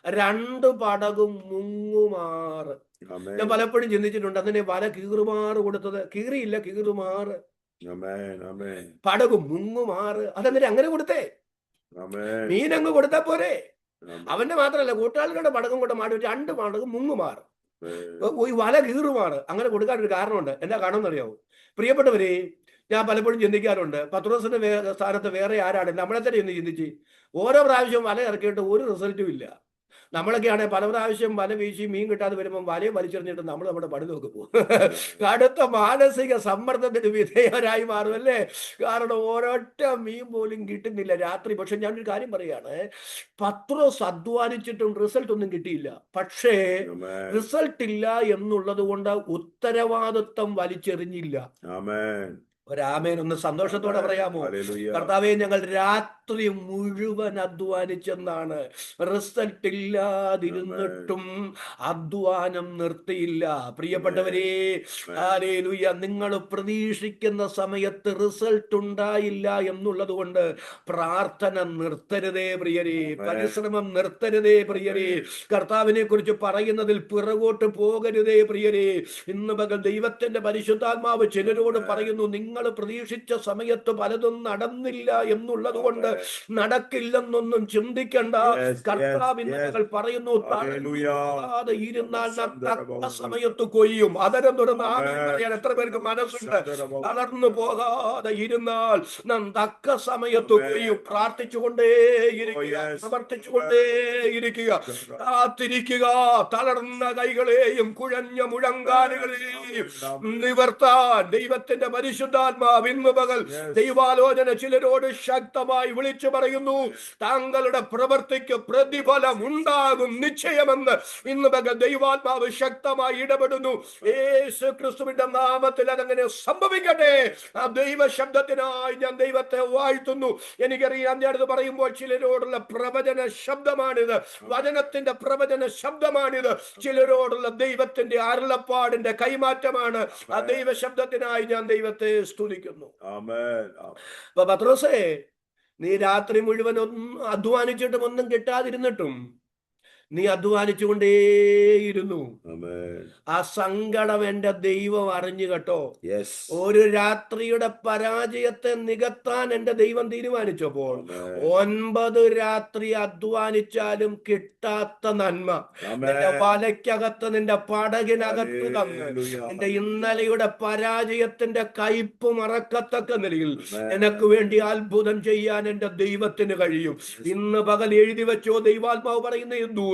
2 പടകും മുങ്ങുമാറ്. ഞാൻ പലപ്പോഴും ചിന്തിച്ചിട്ടുണ്ട്, അതിനെ വല കീറുമാറ് കൊടുത്തത്. കീറിയില്ല, കീറുമാറ്. പടകും മുങ്ങുമാറ്. അതെന്നിട്ട് അങ്ങനെ കൊടുത്തേ? മീനങ്ങ് കൊടുത്താ പോരെ? അവന്റെ മാത്രമല്ല, കൂട്ടാളികളുടെ പടകും കൂടെ മാടി 2 പടകും മുങ്ങുമാറ്. ഈ വല കീറുമാറ് അങ്ങനെ കൊടുക്കാൻ ഒരു കാരണമുണ്ട്. എന്താ കാണുമെന്ന് അറിയാവോ? പ്രിയപ്പെട്ടവരെ, ഞാൻ പലപ്പോഴും ചിന്തിക്കാറുണ്ട്, പത്രോസിന്റെ സ്ഥാനത്ത് വേറെ ആരാണ്? നമ്മളെ തന്നെ ഒന്ന് ചിന്തിച്ച്. ഓരോ പ്രാവശ്യവും വല ഇറക്കിയിട്ട് ഒരു റിസൾട്ടും ഇല്ല. നമ്മളൊക്കെ ആണെങ്കിൽ പല പ്രാവശ്യം വല വീശി മീൻ കിട്ടാതെ വരുമ്പോൾ വലയെ വലിച്ചെറിഞ്ഞിട്ട് നമ്മൾ നമ്മുടെ പണി നോക്കി പോകും. കടുത്ത മാനസിക സമ്മർദ്ദത്തിന് വിധേയരായി മാറുമല്ലേ? കാരണം ഒരൊറ്റ മീൻ പോലും കിട്ടുന്നില്ല രാത്രി. പക്ഷെ ഞാനൊരു കാര്യം പറയാണ്, പത്രോസ് അധ്വാനിച്ചിട്ടും റിസൾട്ട് ഒന്നും കിട്ടിയില്ല. പക്ഷേ റിസൾട്ട് ഇല്ല എന്നുള്ളത് കൊണ്ട് ഉത്തരവാദിത്വം വലിച്ചെറിഞ്ഞില്ല. ഒരാമേൻ ഒന്ന് സന്തോഷത്തോടെ പറയാമോ? കർത്താവേ, ഞങ്ങൾ രാത്രി മുഴുവൻ അധ്വാനിച്ചെന്നാണ്. റിസൾട്ട് ഇല്ലാതിരുന്നിട്ടും അധ്വാനം നിർത്തിയില്ല. പ്രിയപ്പെട്ടവരെ, ഹല്ലേലൂയ, നിങ്ങൾ പ്രതീക്ഷിക്കുന്ന സമയത്ത് റിസൾട്ട് ഉണ്ടായില്ല എന്നുള്ളത് കൊണ്ട് പ്രാർത്ഥന നിർത്തരുതേ പ്രിയരെ, പരിശ്രമം നിർത്തരുതേ പ്രിയരെ, കർത്താവിനെ കുറിച്ച് പറയുന്നതിൽ പിറകോട്ട് പോകരുതേ പ്രിയരെ. ഇന്ന് പകൽ ദൈവത്തിന്റെ പരിശുദ്ധാത്മാവ് ചിലരോട് പറയുന്നു, നിങ്ങൾ പ്രതീക്ഷിച്ച സമയത്ത് പലതും നടന്നില്ല എന്നുള്ളത് കൊണ്ട് നടക്കില്ലെന്നൊന്നും ചിന്തിക്കണ്ട. കർത്താവിനെ പറയുന്നു, ഇരുന്നാൽ തക്ക സമയത്ത് കൊയ്യും. അതരം തുറന്ന് ആമേൻ പറയാൻ എത്ര പേർക്ക് മനസ്സുണ്ട്? തളർന്നു പോകാതെ ഇരുന്നാൽ നാം തക്ക സമയത്ത് കൊയ്യും. പ്രാർത്ഥിച്ചുകൊണ്ടേയിരിക്കുക, പ്രവർത്തിച്ചുകൊണ്ടേയിരിക്കുക, കാത്തിരിക്കുക. തളർന്ന കൈകളെയും കുഴഞ്ഞ മുഴങ്കാലുകളെയും നിവർത്താൻ ദൈവത്തിന്റെ പരിശുദ്ധാത്മാവ് ഇന്ന് പകൽ ദൈവാലോചന ചിലരോട് ശക്തമായി വിളിച്ചു പറയുന്നു. താങ്കളുടെ പ്രവൃത്തിക്ക് പ്രതിഫലം ഉണ്ടാകും നിശ്ചയമെന്ന് ഇന്ന് പകൽ ദൈവാത്മാവ് ശക്തമായി ഇടപെടുന്നു. യേശു ക്രിസ്തുവിന്റെ നാമത്തിൽ അതങ്ങനെ സംഭവിക്കട്ടെ. ആ ദൈവ ശബ്ദത്തിനായി ഞാൻ ദൈവത്തെ വാഴ്ത്തുന്നു. എനിക്കറിയാം, ഞാനിത് പറയുമ്പോൾ ചിലരോടുള്ള പ്രവചന ശബ്ദമാണിത്, വചനത്തിന്റെ പ്രവചന ശബ്ദമാണിത്. ചിലരോടുള്ള ദൈവത്തിന്റെ അരുളപ്പാടിന്റെ കൈമാറ്റമാണ്. ആ ദൈവ ശബ്ദത്തിനായി ഞാൻ ദൈവത്തെ സ്തുതിക്കുന്നു. അപ്പൊ പത്രോസേ, നീ രാത്രി മുഴുവൻ അധ്വാനിച്ചിട്ടും ഒന്നും കിട്ടാതിരുന്നിട്ടും നീ അധ്വാനിച്ചുകൊണ്ടേയിരുന്നു. ആ സങ്കടം എന്റെ ദൈവം അറിഞ്ഞു കേട്ടോ. ഒരു രാത്രിയുടെ പരാജയത്തെ നികത്താൻ എന്റെ ദൈവം തീരുമാനിച്ചപ്പോൾ 9 രാത്രി അധ്വാനിച്ചാലും കിട്ടാത്ത നന്മ നിന്റെ വലയ്ക്കകത്ത്, നിന്റെ പടകിനകത്ത് തന്ന് എന്റെ ഇന്നലെയുടെ പരാജയത്തിന്റെ കയ്പ് മറക്കത്തക്ക നിലയിൽ എനക്ക് വേണ്ടി അത്ഭുതം ചെയ്യാൻ എന്റെ ദൈവത്തിന് കഴിയും. ഇന്ന് പകൽ എഴുതി വെച്ചോ, ദൈവാത്മാവ് പറയുന്ന എന്തു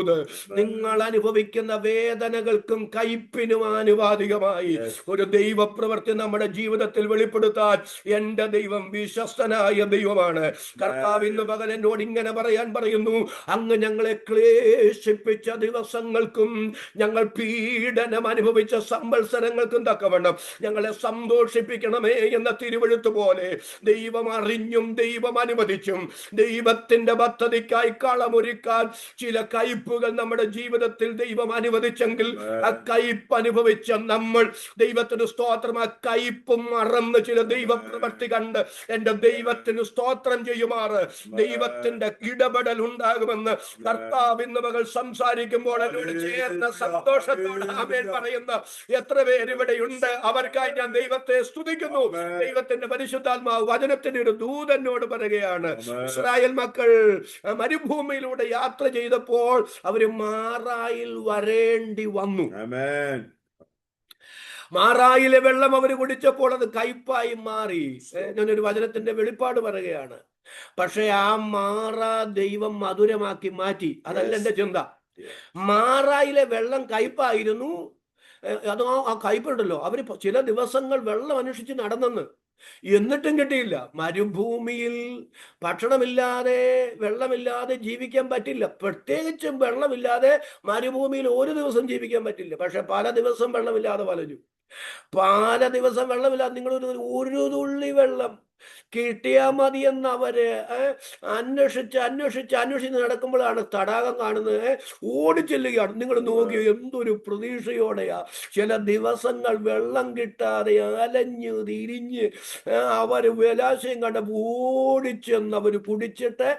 നിങ്ങൾ അനുഭവിക്കുന്ന വേദനകൾക്കും കയ്പിനും ആനുപാതികമായി ഒരു ദൈവപ്രവൃത്തി നമ്മുടെ ജീവിതത്തിൽ വെളിപ്പെടുത്താൻ എന്റെ ദൈവം വിശ്വസ്തനായ ദൈവമാണ്. കർത്താവ് ഇന്ന് പകൽ എന്നോട് ഇങ്ങനെ പറയാൻ പറയുന്നു, അങ്ങ് ഞങ്ങളെ ക്ലേശിപ്പിച്ച ദിവസങ്ങൾക്കും ഞങ്ങൾ പീഡനം അനുഭവിച്ച സംവത്സരങ്ങൾക്കും തക്കവണ്ണം ഞങ്ങളെ സന്തോഷിപ്പിക്കണമേ എന്ന തിരുവെഴുത്ത് പോലെ ദൈവം അറിഞ്ഞും ദൈവം അനുവദിച്ചും ദൈവത്തിന്റെ പദ്ധതിക്കായി കളമൊരുക്കാൻ ചില കയ്പ് കയ്പുകൾ നമ്മുടെ ജീവിതത്തിൽ ദൈവം അനുവദിച്ചെങ്കിൽ ആ കയ്പ് അനുഭവിച്ച നമ്മൾ ദൈവത്തിന് സ്തോത്രം, ആ കയ്പ് മറന്ന് ചില ദൈവപ്രവർത്തി കണ്ട് എന്റെ ദൈവത്തിന് സ്തോത്രം ചെയ്യുമാറ് ദൈവത്തിന്റെ ഇടപെടൽ ഉണ്ടാകുമെന്ന് കർത്താവ് ഇന്ന് മകൾ സംസാരിക്കുമ്പോൾ എന്നോട് ചേർന്ന സന്തോഷത്തോടെ ആമേൻ പറയുന്ന എത്ര പേര് ഇവിടെയുണ്ട്. അവർക്കായി ഞാൻ ദൈവത്തെ സ്തുതിക്കുന്നു. ദൈവത്തിന്റെ പരിശുദ്ധാത്മാവ് വചനത്തിന്റെ ഒരു ദൂതനോട് പറയുകയാണ്, ഇസ്രായേൽ മക്കൾ മരുഭൂമിയിലൂടെ യാത്ര ചെയ്തപ്പോൾ അവര് മാറായിൽ വരേണ്ടി വന്നു. മാറായിലെ വെള്ളം അവർ കുടിച്ചപ്പോൾ അത് കയ്പായി മാറി. ഞാനൊരു വചനത്തിന്റെ വെളിപ്പാട് പറയുകയാണ്. പക്ഷെ ആ മാറാ ദൈവം മധുരമാക്കി മാറ്റി. അതല്ല എന്റെ ചിന്ത. മാറായിലെ വെള്ളം കയ്പായിരുന്നു. അത് ആ കയ്പുണ്ടല്ലോ, അവര് ചില ദിവസങ്ങൾ വെള്ളം അന്വേഷിച്ച് നടന്നെന്ന്, എന്നിട്ടും കിട്ടിയില്ല. മരുഭൂമിയിൽ ഭക്ഷണമില്ലാതെ വെള്ളമില്ലാതെ ജീവിക്കാൻ പറ്റില്ല. പ്രത്യേകിച്ചും വെള്ളമില്ലാതെ മരുഭൂമിയിൽ ഒരു ദിവസം ജീവിക്കാൻ പറ്റില്ല. പക്ഷെ പല ദിവസം വെള്ളമില്ലാതെ വലഞ്ഞു. പല ദിവസം വെള്ളമില്ലാതെ ഒരു തുള്ളി വെള്ളം കിട്ടിയാ മതിയെന്ന് അവര് അന്വേഷിച്ച് നടക്കുമ്പോഴാണ് തടാകം കാണുന്നത്. ഓടിച്ചെല്ലുകയാണ്. നിങ്ങൾ നോക്കി എന്തൊരു പ്രതീക്ഷയോടെയാ. ചില ദിവസങ്ങൾ വെള്ളം കിട്ടാതെ അലഞ്ഞ് തിരിഞ്ഞ് അവര് വിലാശയം കണ്ട ഓടിച്ചെന്ന് അവര് കുടിച്ചിട്ട്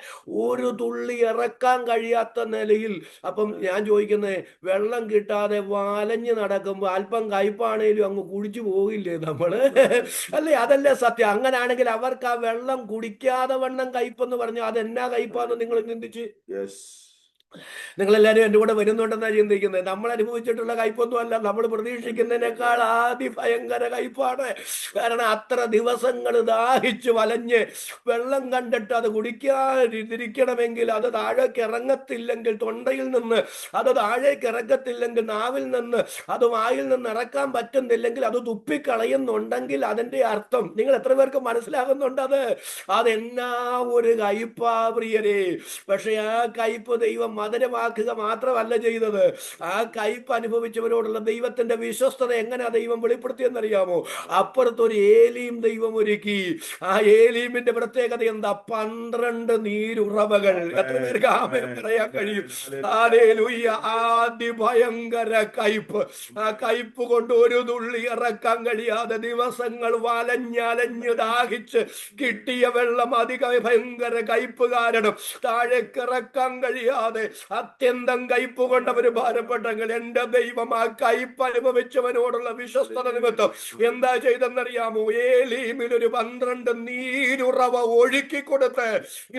ഒരു തുള്ളി ഇറക്കാൻ കഴിയാത്ത നിലയിൽ. അപ്പം ഞാൻ ചോദിക്കുന്നത്, വെള്ളം കിട്ടാതെ വലഞ്ഞ് നടക്കുമ്പോൾ അല്പം കയ്പാണേലും അങ്ങ് കുടിച്ചു പോകില്ലേ നമ്മള്? അല്ലേ? അതല്ലേ സത്യം. അങ്ങനാണെങ്കിൽ അവർക്ക് ആ വെള്ളം കുടിക്കാതെ വണ്ണം കയ്പെന്ന് പറഞ്ഞാൽ അതെന്നാ കയ്പാന്ന് നിങ്ങൾ ചിന്തിച്ച്. നിങ്ങളെല്ലാവരും എൻ്റെ കൂടെ വരുന്നുണ്ടെന്നാണ് ചിന്തിക്കുന്നത്. നമ്മൾ അനുഭവിച്ചിട്ടുള്ള കയ്പൊന്നും അല്ല, നമ്മൾ പ്രതീക്ഷിക്കുന്നതിനേക്കാൾ ഭയങ്കര കയ്പാണ്. കാരണം അത്ര ദിവസങ്ങൾ ദാഹിച്ച് വലഞ്ഞ് വെള്ളം കണ്ടിട്ട് അത് കുടിക്കാതിരിക്കണമെങ്കിൽ, അത് താഴേക്ക് ഇറങ്ങത്തില്ലെങ്കിൽ തൊണ്ടയിൽ നിന്ന്, അത് താഴേക്ക് ഇറക്കത്തില്ലെങ്കിൽ നാവിൽ നിന്ന്, അത് വായിൽ നിന്ന് ഇറക്കാൻ പറ്റുന്നില്ലെങ്കിൽ, അത് തുപ്പിക്കളയുന്നുണ്ടെങ്കിൽ അതിന്റെ അർത്ഥം നിങ്ങൾ എത്ര പേർക്ക് മനസ്സിലാകുന്നുണ്ട്? അതെന്നാ ഒരു കയ്പാ പ്രിയരെ. പക്ഷെ ആ കയ്പ് ദൈവം മധുരമാക്കുക മാത്രമല്ല ചെയ്തത്. ആ കയ്പ് അനുഭവിച്ചവരോടുള്ള ദൈവത്തിന്റെ വിശ്വസ്തത എങ്ങനെ ദൈവം വെളിപ്പെടുത്തിയെന്നറിയാമോ? അപ്പുറത്തൊരു ഏലീം ദൈവം ഒരുക്കി. ആ ഏലീമിന്റെ പ്രത്യേകത എന്താ? 12 നീരുറവകൾ. എത്ര പേർക്ക് ആമേൻ പറയാൻ കഴിയും? ഹല്ലേലൂയ. ഭയങ്കര കയ്പ്. ആ കയ്പ് കൊണ്ട് ഒരു തുള്ളി ഇറക്കാൻ കഴിയാതെ ദിവസങ്ങൾ വലഞ്ഞലഞ്ഞ് ദാഹിച്ച് കിട്ടിയ വെള്ളം ഭയങ്കര കയ്പ് കാരണം താഴേക്കിറക്കാൻ കഴിയാതെ അത്യന്തം കയ്പ് കൊണ്ട് അവര് ഭാരപ്പെട്ടെങ്കിൽ എന്റെ ദൈവം ആ കയ്പ് അനുഭവിച്ചവനോടുള്ള വിശ്വസ്തത നിമിത്തം എന്താ ചെയ്തെന്നറിയാമോ? ഏലീമിൽ ഒരു 12 നീരുറവ ഒഴുക്കി കൊടുത്ത്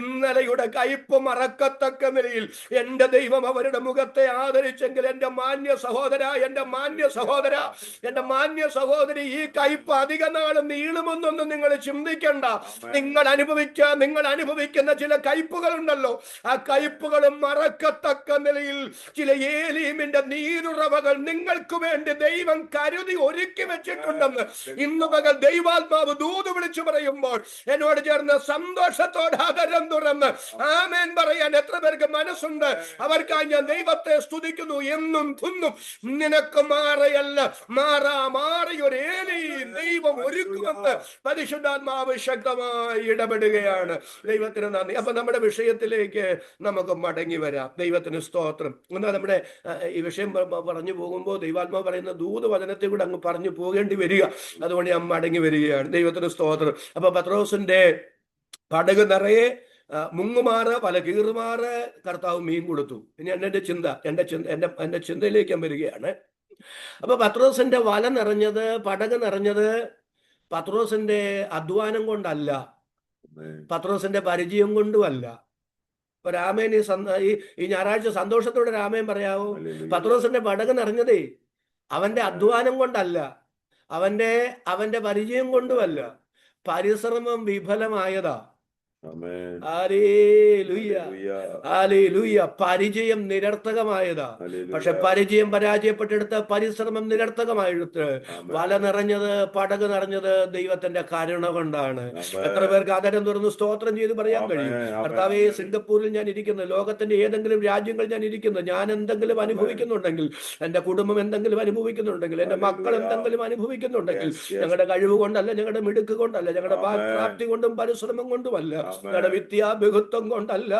ഇന്നലെയുടെ കയ്പ് മറക്കത്തക്ക നിലയിൽ എന്റെ ദൈവം അവരുടെ മുഖത്തെ ആദരിച്ചെങ്കിൽ എന്റെ മാന്യ സഹോദര, എന്റെ മാന്യ സഹോദരി, ഈ കയ്പ് അധിക നാൾ നീളുമെന്നൊന്നും നിങ്ങൾ ചിന്തിക്കണ്ട. നിങ്ങൾ അനുഭവിക്കുന്ന ചില കയ്പുകൾ ഉണ്ടല്ലോ, ആ കയ്പുകളും മറക്കത്തക്ക നിലയിൽ ചില ഏലീമിന്റെ നീരുറവകൾ നിങ്ങൾക്ക് വേണ്ടി ദൈവം കരുതി ഒരുക്കി വെച്ചിട്ടുണ്ടെന്ന് ഇന്ന് പകൽ ദൈവാത്മാവ് ദൂത് വിളിച്ചു പറയുമ്പോൾ എന്നോട് ചേർന്ന് സന്തോഷത്തോടെ അതരം തുറന്ന് ആമേൻ പറയാൻ എത്ര പേർക്ക് മനസ്സുണ്ട്? അവർക്കായി ഞാൻ ദൈവത്തെ സ്തുതിക്കുന്നു. എന്നും തുന്നും നിനക്ക് മാറിയല്ല, മാറിയൊരു ഏലീം ദൈവം ഒരുക്കുമെന്ന് പരിശുദ്ധാത്മാവ് ശക്തമായി ഇടപെടുകയാണ്. ദൈവത്തിന് നന്ദി. അപ്പൊ നമ്മുടെ വിഷയത്തിലേക്ക് നമുക്ക് മടങ്ങി വരാം. ദൈവത്തിന് സ്തോത്രം. എന്നാൽ നമ്മുടെ ഈ വിഷയം പറഞ്ഞു പോകുമ്പോൾ ദൈവാത്മാവ് പറയുന്ന ദൂത് വചനത്തെ കൂടെ അങ്ങ് പറഞ്ഞു പോകേണ്ടി വരിക. അതുകൊണ്ട് ഞാൻ മടങ്ങി വരികയാണ്. ദൈവത്തിന് സ്തോത്രം. അപ്പൊ പത്രോസിന്റെ പടക് നിറയെ മുങ്ങുമാറ് പല കീറുമാറ് കർത്താവ് മീൻ കൊടുത്തു. ഇനി എന്റെ ചിന്തയിലേക്ക് ഞാൻ വരികയാണ്. അപ്പൊ പത്രോസിന്റെ വല നിറഞ്ഞത്, പടക് നിറഞ്ഞത് പത്രോസിന്റെ അധ്വാനം കൊണ്ടല്ല, പത്രോസിന്റെ പരിചയം കൊണ്ടുമല്ല. ഇപ്പൊ രാമേൻ ഈ ഞായറാഴ്ച സന്തോഷത്തോടെ രാമേൻ പറയാവോ? പത്രോസിന്റെ പടക് നിറഞ്ഞതേ അവന്റെ അധ്വാനം കൊണ്ടല്ല, അവന്റെ പരിചയം കൊണ്ടുമല്ല, പരിശ്രമം വിഫലമായതാ. പരിചയം നിരർത്ഥകമായതാ. പക്ഷെ പരിചയം പരാജയപ്പെട്ടെടുത്ത് പരിശ്രമം നിരർത്ഥകമായെടുത്ത് വല നിറഞ്ഞത്, പടക് നിറഞ്ഞത് ദൈവത്തിന്റെ കരുണ കൊണ്ടാണ്. എത്ര പേർക്ക് അതരം തുറന്ന് സ്തോത്രം ചെയ്ത് പറയാൻ കഴിയും? കർത്താവേ, സിംഗപ്പൂരിൽ ഞാൻ ഇരിക്കുന്നു, ലോകത്തിന്റെ ഏതെങ്കിലും രാജ്യങ്ങൾ ഞാൻ ഇരിക്കുന്നു, ഞാൻ എന്തെങ്കിലും അനുഭവിക്കുന്നുണ്ടെങ്കിൽ, എന്റെ കുടുംബം എന്തെങ്കിലും അനുഭവിക്കുന്നുണ്ടെങ്കിൽ, എന്റെ മക്കൾ എന്തെങ്കിലും അനുഭവിക്കുന്നുണ്ടെങ്കിൽ, ഞങ്ങളുടെ കഴിവ് കൊണ്ടല്ല, ഞങ്ങളുടെ മിടുക്ക് കൊണ്ടല്ല, ഞങ്ങളുടെ പ്രാപ്തി കൊണ്ടും പരിശ്രമം കൊണ്ടുമല്ല, ഞങ്ങളുടെ വിദ്യാഭിഹുത്വം കൊണ്ടല്ല,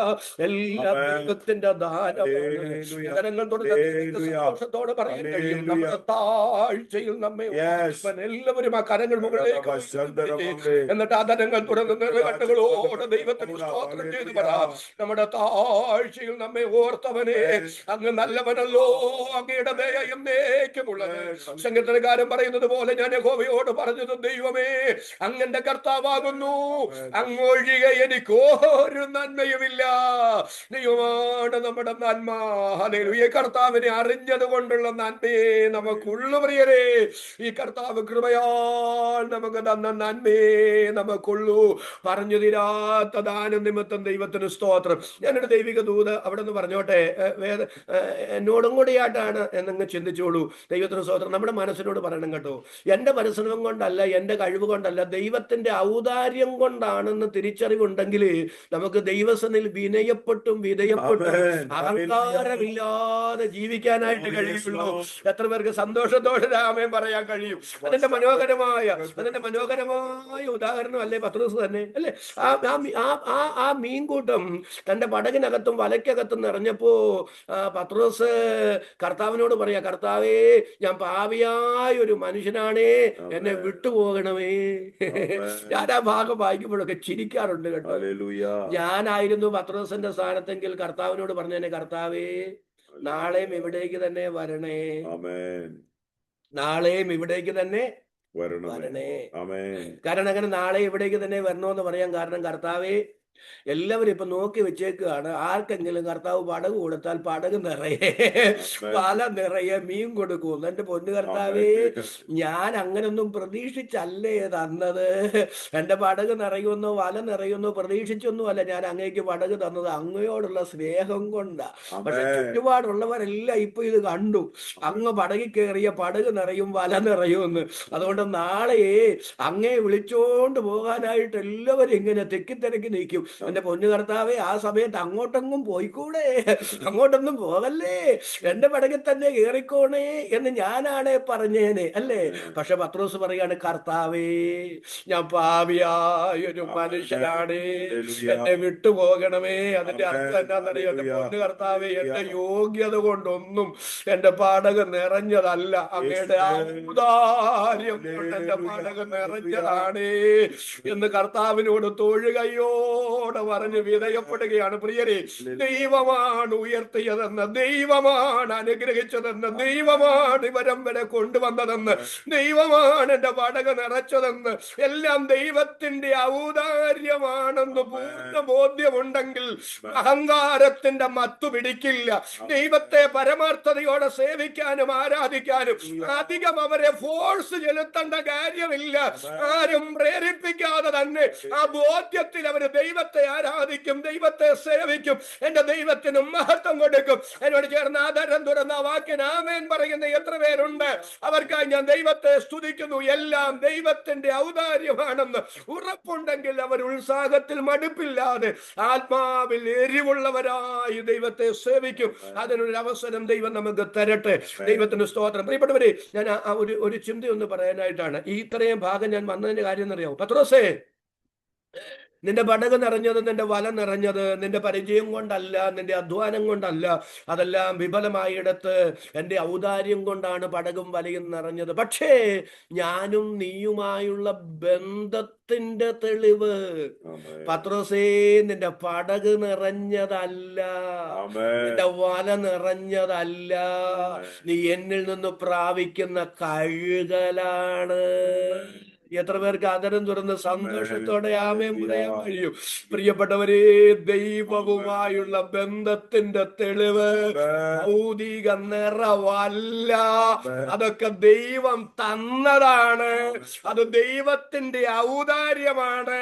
എല്ലാം ആമേൻ. ദൈവത്തിന്റെ ദാനമാണ്. ഹല്ലേലൂയ. ജനങ്ങൾ തുടർന്ന് ഹല്ലേലൂയ. സന്തോഷത്തോടെ പറയാൻ കഴിയും, ഹല്ലേലൂയ. നമ്മുടെ താഴ്ചയിൽ നമ്മെ Yes. ഉയർത്തുവാൻ. എല്ലാവരും ആ കരങ്ങൾ മുകളിലേക്ക് ഉയർത്തി, എന്നിട്ട് ആ ധനങ്ങൾ തുറന്ന് നിറകട്ടുകളോടെ ദൈവത്തിന് സ്തോത്രം ചെയ്ത് പറ. നമ്മുടെ താഴ്ചയിൽ നമ്മെ ഓർത്തവനെ, അങ്ങ് നല്ലവനല്ലോ, അങ്ങയുടെ ദയ എന്നേക്കുമുള്ളത്. സംഗീതകാരൻ പറയുന്നത് പോലെ ഞാൻ യഹോവയോട് പറഞ്ഞത്, ദൈവമേ അങ്ങന്റെ കർത്താവാകുന്നു, അങ്ങൊഴികെ എനിക്കൊരു നന്മയുമില്ല. ദൈവമാണ് നമ്മുടെ നന്മ. ഹല്ലേലൂയ. കർത്താവിനെ അറിഞ്ഞത് കൊണ്ടുള്ള നന്മയെ നമുക്കുള്ളു പ്രിയരേ. ഈ കർത്താവ് കൃപയാൽ നമുക്ക് തന്ന നന്മയെ നമുക്കുള്ളൂ. പറഞ്ഞു തീരാത്ത ദാനം നിമിത്തം ദൈവത്തിന് സ്തോത്രം. ഞാനൊരു ദൈവിക ദൂത് അവിടെ നിന്ന് പറഞ്ഞോട്ടെ, എന്നോടും കൂടിയായിട്ടാണ് എന്നങ്ങ് ചിന്തിച്ചോളൂ. ദൈവത്തിന് സ്തോത്രം. നമ്മുടെ മനസ്സിനോട് പറയണം കേട്ടോ, എന്റെ പരിശ്രമം കൊണ്ടല്ല, എന്റെ കഴിവ് കൊണ്ടല്ല, ദൈവത്തിന്റെ ഔദാര്യം കൊണ്ടാണെന്ന് തിരിച്ചറിവുണ്ടെങ്കിൽ നമുക്ക് ദൈവസനിൽ വിനയപ്പെട്ടും വിധേയപ്പെട്ടും അഹങ്കാരമില്ലാതെ ജീവിക്കാനായിട്ട് കഴിയുള്ളൂ. എത്ര പേർക്ക് സന്തോഷത്തോടെ രാമൻ പറയാൻ കഴിയും? അതിന്റെ മനോഹരമായ ഉദാഹരണം അല്ലേ പത്രോസ് തന്നെ അല്ലേ? ആ മീൻകൂട്ടം തന്റെ പടകിനകത്തും വലയ്ക്കകത്തും നിറഞ്ഞപ്പോ പത്രോസ് കർത്താവിനോട് പറയാ, കർത്താവേ ഞാൻ പാപിയായ ഒരു മനുഷ്യനാണേ, എന്നെ വിട്ടുപോകണമേ. ഞാൻ ആ ഭാഗം വായിക്കുമ്പോഴൊക്കെ ചിരിക്കാറുണ്ട് കേട്ടോ. ഞാനായിരുന്നു പത്രോസിന്റെ സ്ഥാനത്തെങ്കിൽ കർത്താവിനോട് പറഞ്ഞേനെ, കർത്താവേ നാളെയും ഇവിടേക്ക് തന്നെ വരണേ, നാളെയും ഇവിടേക്ക് തന്നെ വരണേ. കാരണം അങ്ങനെ നാളെ ഇവിടേക്ക് തന്നെ വരണമെന്ന് പറയാൻ കാരണം, കർത്താവേ എല്ലാവരും ഇപ്പൊ നോക്കി വെച്ചേക്കുകയാണ്, ആർക്കെങ്കിലും കർത്താവ് പടക് കൊടുത്താൽ പടക് നിറയെ, വല നിറയെ മീൻ കൊടുക്കും. എന്റെ പൊന്നു കർത്താവേ, ഞാൻ അങ്ങനൊന്നും പ്രതീക്ഷിച്ചല്ലേ തന്നത്. എന്റെ പടക് നിറയുമെന്നോ വല നിറയുമെന്നോ പ്രതീക്ഷിച്ചൊന്നും അല്ല ഞാൻ അങ്ങേക്ക് പടക് തന്നത്, അങ്ങയോടുള്ള സ്നേഹം കൊണ്ടാ. പക്ഷെ ചുറ്റുപാടുള്ളവരെല്ലാം ഇപ്പൊ ഇത് കണ്ടു, അങ്ങ് പടകിൽ കയറിയ പടക് നിറയും വല നിറയുമെന്ന്. അതുകൊണ്ട് നാളെ അങ്ങേ വിളിച്ചോണ്ട് പോകാനായിട്ട് എല്ലാവരും ഇങ്ങനെ തെക്കിത്തിരക്കി നിൽക്കും. എന്റെ പൊന്നു കർത്താവേ, ആ സമയത്ത് അങ്ങോട്ടെങ്ങും പോയിക്കൂടെ, അങ്ങോട്ടൊന്നും പോകല്ലേ, എന്റെ പടകിൽ തന്നെ കയറിക്കോണേ എന്ന് ഞാനാണേ പറഞ്ഞേനെ അല്ലേ? പക്ഷെ പത്രോസ് പറയാണ്, കർത്താവേ ഞാൻ പാപിയായൊരു മനുഷ്യനാണ്, എന്നെ വിട്ടുപോകണമേ. അതിന്റെ അർത്ഥം എന്താണെന്നറിയോ? എന്റെ പൊന്നു കർത്താവേ, എന്റെ യോഗ്യത കൊണ്ടൊന്നും എന്റെ പടക് നിറഞ്ഞതല്ല, അങ്ങയുടെ ഔദാര്യം കൊണ്ട് എന്റെ പടക് നിറഞ്ഞതാണ് എന്ന് കർത്താവിനോട് തൊഴുകയോടെ പറഞ്ഞ് വിധേയപ്പെടുകയാണ്. പ്രിയരെ, ദൈവമാണ് ഉയർത്തിയതെന്ന്, ദൈവമാണ് അനുഗ്രഹിച്ചതെന്ന്, ദൈവമാണ് ഇവരം വരെ കൊണ്ടുവന്നതെന്ന്, ദൈവമാണ് എന്റെ പടക് നിറച്ചതെന്ന്, എല്ലാം ദൈവത്തിന്റെ ഔദാര്യമാണെന്ന് പൂർണ്ണ ബോധ്യമുണ്ടെങ്കിൽ അഹങ്കാരത്തിന്റെ മത്തു പിടിക്കില്ല. ദൈവത്തെ പരമാർത്ഥതയോടെ സേവിക്കാനും ആരാധിക്കാനും അധികം അവരെ ഫോഴ്സ് ചെലുത്തേണ്ട കാര്യമില്ല. ആരും പ്രേരിപ്പിക്കാതെ തന്നെ ആ ബോധ്യത്തിൽ അവർ ദൈവത്തെ ആരാധിക്കും, ദൈവത്തെ സേവിക്കും, എന്റെ ദൈവത്തിന് മഹത്വം കൊടുക്കും. എന്നോട് ചേർന്ന് ആദരം തുറന്ന വാക്കിന് ആമേൻ പറയുന്ന എത്ര പേരുണ്ട്? അവർക്കായി ഞാൻ ദൈവത്തെ സ്തുതിക്കുന്നു. എല്ലാം ദൈവത്തിന്റെ ഔദാര്യമാണെന്ന് ഉറപ്പുണ്ടെങ്കിൽ അവർ ഉത്സാഹത്തിൽ മടുപ്പില്ലാതെ ആത്മാവിൽ എരിവുള്ളവരായി ദൈവത്തെ സേവിക്കും. അതിനൊരു അവസരം ദൈവം നമുക്ക് തരട്ടെ. ദൈവത്തിന് സ്തോത്രം. പ്രിയപ്പെട്ടവരെ, ഞാൻ ഒരു ചിന്തയൊന്ന് പറയാനായിട്ടാണ് ഈ ഇത്രയും ഭാഗം ഞാൻ വന്നതിന്റെ കാര്യം എന്നറിയാമോ? പത്രോസേ, നിന്റെ പടക് നിറഞ്ഞത്, നിന്റെ വല നിറഞ്ഞത് നിന്റെ പരിചയം കൊണ്ടല്ല, നിന്റെ അധ്വാനം കൊണ്ടല്ല, അതെല്ലാം വിഫലമായിടത്ത് എന്റെ ഔദാര്യം കൊണ്ടാണ് പടകും വലയും നിറഞ്ഞത്. പക്ഷേ ഞാനും നീയുമായുള്ള ബന്ധത്തിന്റെ തെളിവ്, പത്രോസേ, നിന്റെ പടക് നിറഞ്ഞതല്ല, നിന്റെ വല നിറഞ്ഞതല്ല, നീ എന്നിൽ നിന്ന് പ്രാപിക്കുന്ന കഴുകലാണ്. എത്ര പേർക്ക് ആദരം തുറന്ന് സന്തോഷത്തോടെ ആമേൻ പറയാൻ കഴിയും? പ്രിയപ്പെട്ടവരെ, ദൈവവുമായുള്ള ബന്ധത്തിന്റെ തെളിവ് ഭൗതിക നിറവല്ല, അതൊക്കെ ദൈവം തന്നതാണ്, അത് ദൈവത്തിന്റെ ഔദാര്യമാണ്.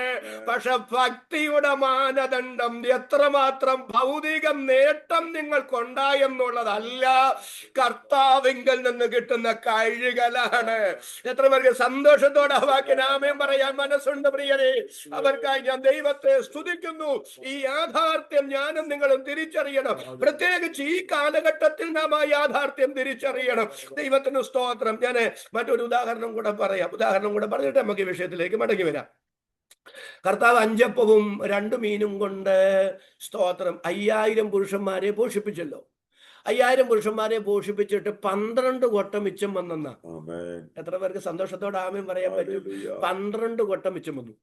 പക്ഷെ ഭക്തിയുടെ മാനദണ്ഡം എത്രമാത്രം ഭൗതിക നേട്ടം നിങ്ങൾക്കുണ്ടായെന്നുള്ളതല്ല, കർത്താവിങ്കൽ നിന്ന് കിട്ടുന്ന കഴുകലാണ്. എത്ര പേർക്ക് സന്തോഷത്തോടെ നാമേം പറയാൻ മനസ്സുണ്ട് പ്രിയരെ? അവർക്കായി ഞാൻ ദൈവത്തെ സ്തുതിക്കുന്നു. ഈ യാഥാർത്ഥ്യം ഞാനും നിങ്ങളും തിരിച്ചറിയണം. പ്രത്യേകിച്ച് ഈ കാലഘട്ടത്തിൽ നാം ആ യാഥാർത്ഥ്യം തിരിച്ചറിയണം. ദൈവത്തിന് സ്തോത്രം. ഞാൻ മറ്റൊരു ഉദാഹരണം കൂടെ പറഞ്ഞിട്ട് നമുക്ക് ഈ വിഷയത്തിലേക്ക് മടങ്ങി വരാം. കർത്താവ് 5 അപ്പവും 2 മീനും കൊണ്ട് സ്തോത്രം 5000 പുരുഷന്മാരെ പോഷിപ്പിച്ചല്ലോ. 5000 പുരുഷന്മാരെ പോഷിപ്പിച്ചിട്ട് 12 കൊട്ട മിച്ചം വന്നെന്ന. ആമേൻ. എത്ര പേർക്ക് സന്തോഷത്തോടെ ആമേൻ പറയാൻ പറ്റും? ഹല്ലേലൂയ. 12 കൊട്ട മിച്ചം വന്നു.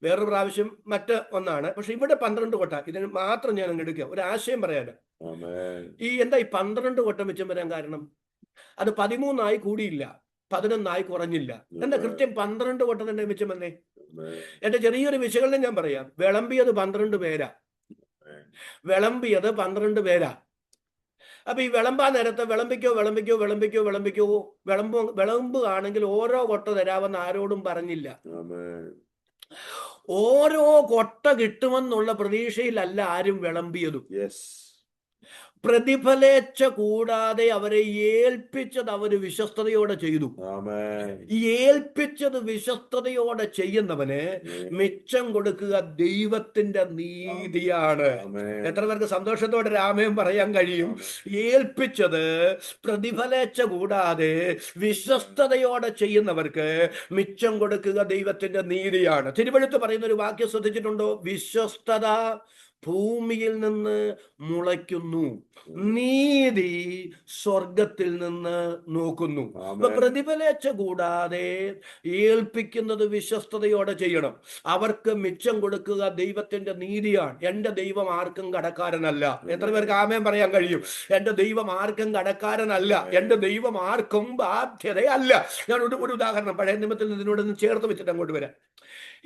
വേറൊരു പ്രാവശ്യം മറ്റ് ഒന്നാണ്, പക്ഷെ ഇവിടെ 12 കൊട്ട. ഇതിന് മാത്രം ഞാൻ അങ്ങ് എടുക്കുക, ഒരു ആശയം പറയാന്. ആമേൻ. എന്താ ഈ 12 കൊട്ട മിച്ചം വരാൻ കാരണം? അത് 13 കൂടിയില്ല, 11 കുറഞ്ഞില്ല. എന്താ കൃത്യം 12 കൊട്ട തന്നെ മിച്ചം വന്നേ? ആമേൻ. എന്റെ ചെറിയൊരു വിശകലനം ഞാൻ പറയാം. വിളമ്പിയത് 12 പേരാ. വിളമ്പിയത് 12 പേരാ. അപ്പൊ ഈ വിളമ്പാൻ നേരത്തെ വിളമ്പുകയാണെങ്കിൽ ഓരോ കൊട്ട തരാമെന്ന് ആരോടും പറഞ്ഞില്ല. ആമേൻ. ഓരോ കൊട്ട കിട്ടുമെന്നുള്ള പ്രതീക്ഷയിലല്ല ആരും വിളമ്പിയതും. യെസ്. പ്രതിഫലേച്ഛ കൂടാതെ അവരെ ഏൽപ്പിച്ചത് അവര് വിശ്വസ്തയോടെ ചെയ്തു. ആമേൻ. ഈ ഏൽപ്പിച്ചത് വിശ്വസ്തയോടെ ചെയ്യുന്നവന് മിച്ചം കൊടുക്കുക ദൈവത്തിന്റെ നീതിയാണ്. ആമേൻ. എത്ര പേർക്ക് സന്തോഷത്തോടെ രാമയും പറയാൻ കഴിയും? ഏൽപ്പിച്ചത് പ്രതിഫലേച്ഛ കൂടാതെ വിശ്വസ്തയോടെ ചെയ്യുന്നവർക്ക് മിച്ചം കൊടുക്കുക ദൈവത്തിന്റെ നീതിയാണ്. തിരുവെഴുത്ത് പറയുന്ന ഒരു വാക്യം ശ്രദ്ധിച്ചിട്ടുണ്ടോ? വിശ്വസ്തത ഭൂമിയിൽ നിന്ന് മുളയ്ക്കുന്നു, നീതി സ്വർഗത്തിൽ നിന്ന് നോക്കുന്നു. അപ്പൊ പ്രതിഫലേച്ഛ കൂടാതെ ഏൽപ്പിക്കുന്നത് വിശ്വസ്തയോടെ ചെയ്യണം. അവർക്ക് മിച്ചം കൊടുക്കുക ദൈവത്തിന്റെ നീതിയാണ്. എന്റെ ദൈവം ആർക്കും കടക്കാരനല്ല. എത്ര പേർക്ക് ആമേൻ പറയാൻ കഴിയും? എന്റെ ദൈവം ആർക്കും കടക്കാരനല്ല. എന്റെ ദൈവം ആർക്കും ബാധ്യതയല്ല. ഞാൻ ഒരു ഉദാഹരണം പഴയ നിയമത്തിൽ ഇതിനോടൊന്ന് ചേർത്ത് വെച്ചിട്ട് അങ്ങോട്ട് വരാം.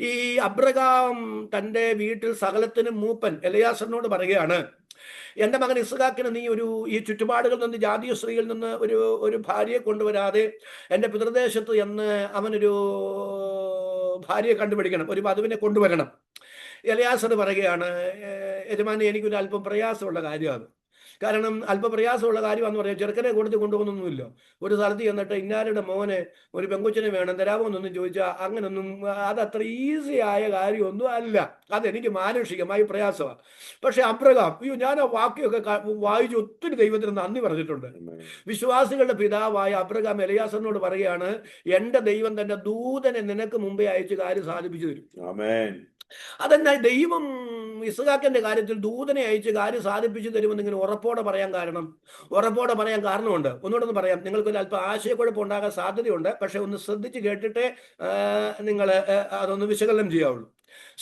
ഈ അബ്രഹാം തന്റെ വീട്ടിൽ സകലത്തിനും മൂപ്പൻ എലയാസറിനോട് പറയുകയാണ്, എന്റെ മകൻ ഇസ്ഹാക്കിന് നീ ഈ ചുറ്റുപാടുകളിൽ നിന്ന് ജാതീയ സ്ത്രീയിൽ നിന്ന് ഒരു ഭാര്യയെ കൊണ്ടുവരാതെ എന്റെ പിതൃദേശത്ത് എന്ന് അവനൊരു ഭാര്യയെ കണ്ടുപിടിക്കണം, ഒരു വധുവിനെ കൊണ്ടുവരണം. എലയാസർ പറയുകയാണ്, യജമാനെ എനിക്കൊരു അല്പം പ്രയാസമുള്ള കാര്യമാണ്. കാരണം അല്പപ്രയാസമുള്ള കാര്യമാണെന്ന് പറയാം. ചെറുക്കനെ കൊടുത്ത് കൊണ്ടുപോകുന്നൊന്നുമില്ല. ഒരു സ്ഥലത്ത് ചെന്നിട്ട് ഇന്നാരുടെ മോനെ ഒരു പെങ്കൊച്ചിനെ വേണം തരാമോ എന്നൊന്നും ചോദിച്ചാൽ അങ്ങനൊന്നും അതത്ര ഈസി ആയ കാര്യമൊന്നും അല്ല. അതെനിക്ക് മാനുഷികമായി പ്രയാസമാണ്. പക്ഷെ അബ്രഹാം, ഞാൻ ആ വാക്യമൊക്കെ വായിച്ച് ഒത്തിരി ദൈവത്തിന് നന്ദി പറഞ്ഞിട്ടുണ്ട്. വിശ്വാസികളുടെ പിതാവായ അബ്രഹാം എലയാസറിനോട് പറയുകയാണ്, എന്റെ ദൈവം തന്റെ ദൂതനെ നിനക്ക് മുമ്പേ അയച്ച് കാര്യം സാധിപ്പിച്ചു തരും. ആമേൻ. അതെന്നാ ദൈവം ഇസ്ഹാക്കിന്റെ കാര്യത്തിൽ ദൂതനെ അയച്ച് കാര്യം സാധിപ്പിച്ചു തരുമെന്ന് ഇങ്ങനെ ഉറപ്പോടെ പറയാൻ കാരണമുണ്ട്. ഒന്നുകൂടെ ഒന്ന് പറയാം. നിങ്ങൾക്ക് അല്പം ആശയക്കുഴപ്പം ഉണ്ടാകാൻ സാധ്യതയുണ്ട്. പക്ഷെ ഒന്ന് ശ്രദ്ധിച്ച് കേട്ടിട്ട് നിങ്ങൾ അതൊന്ന് വിശകലനം ചെയ്യാവുള്ളൂ.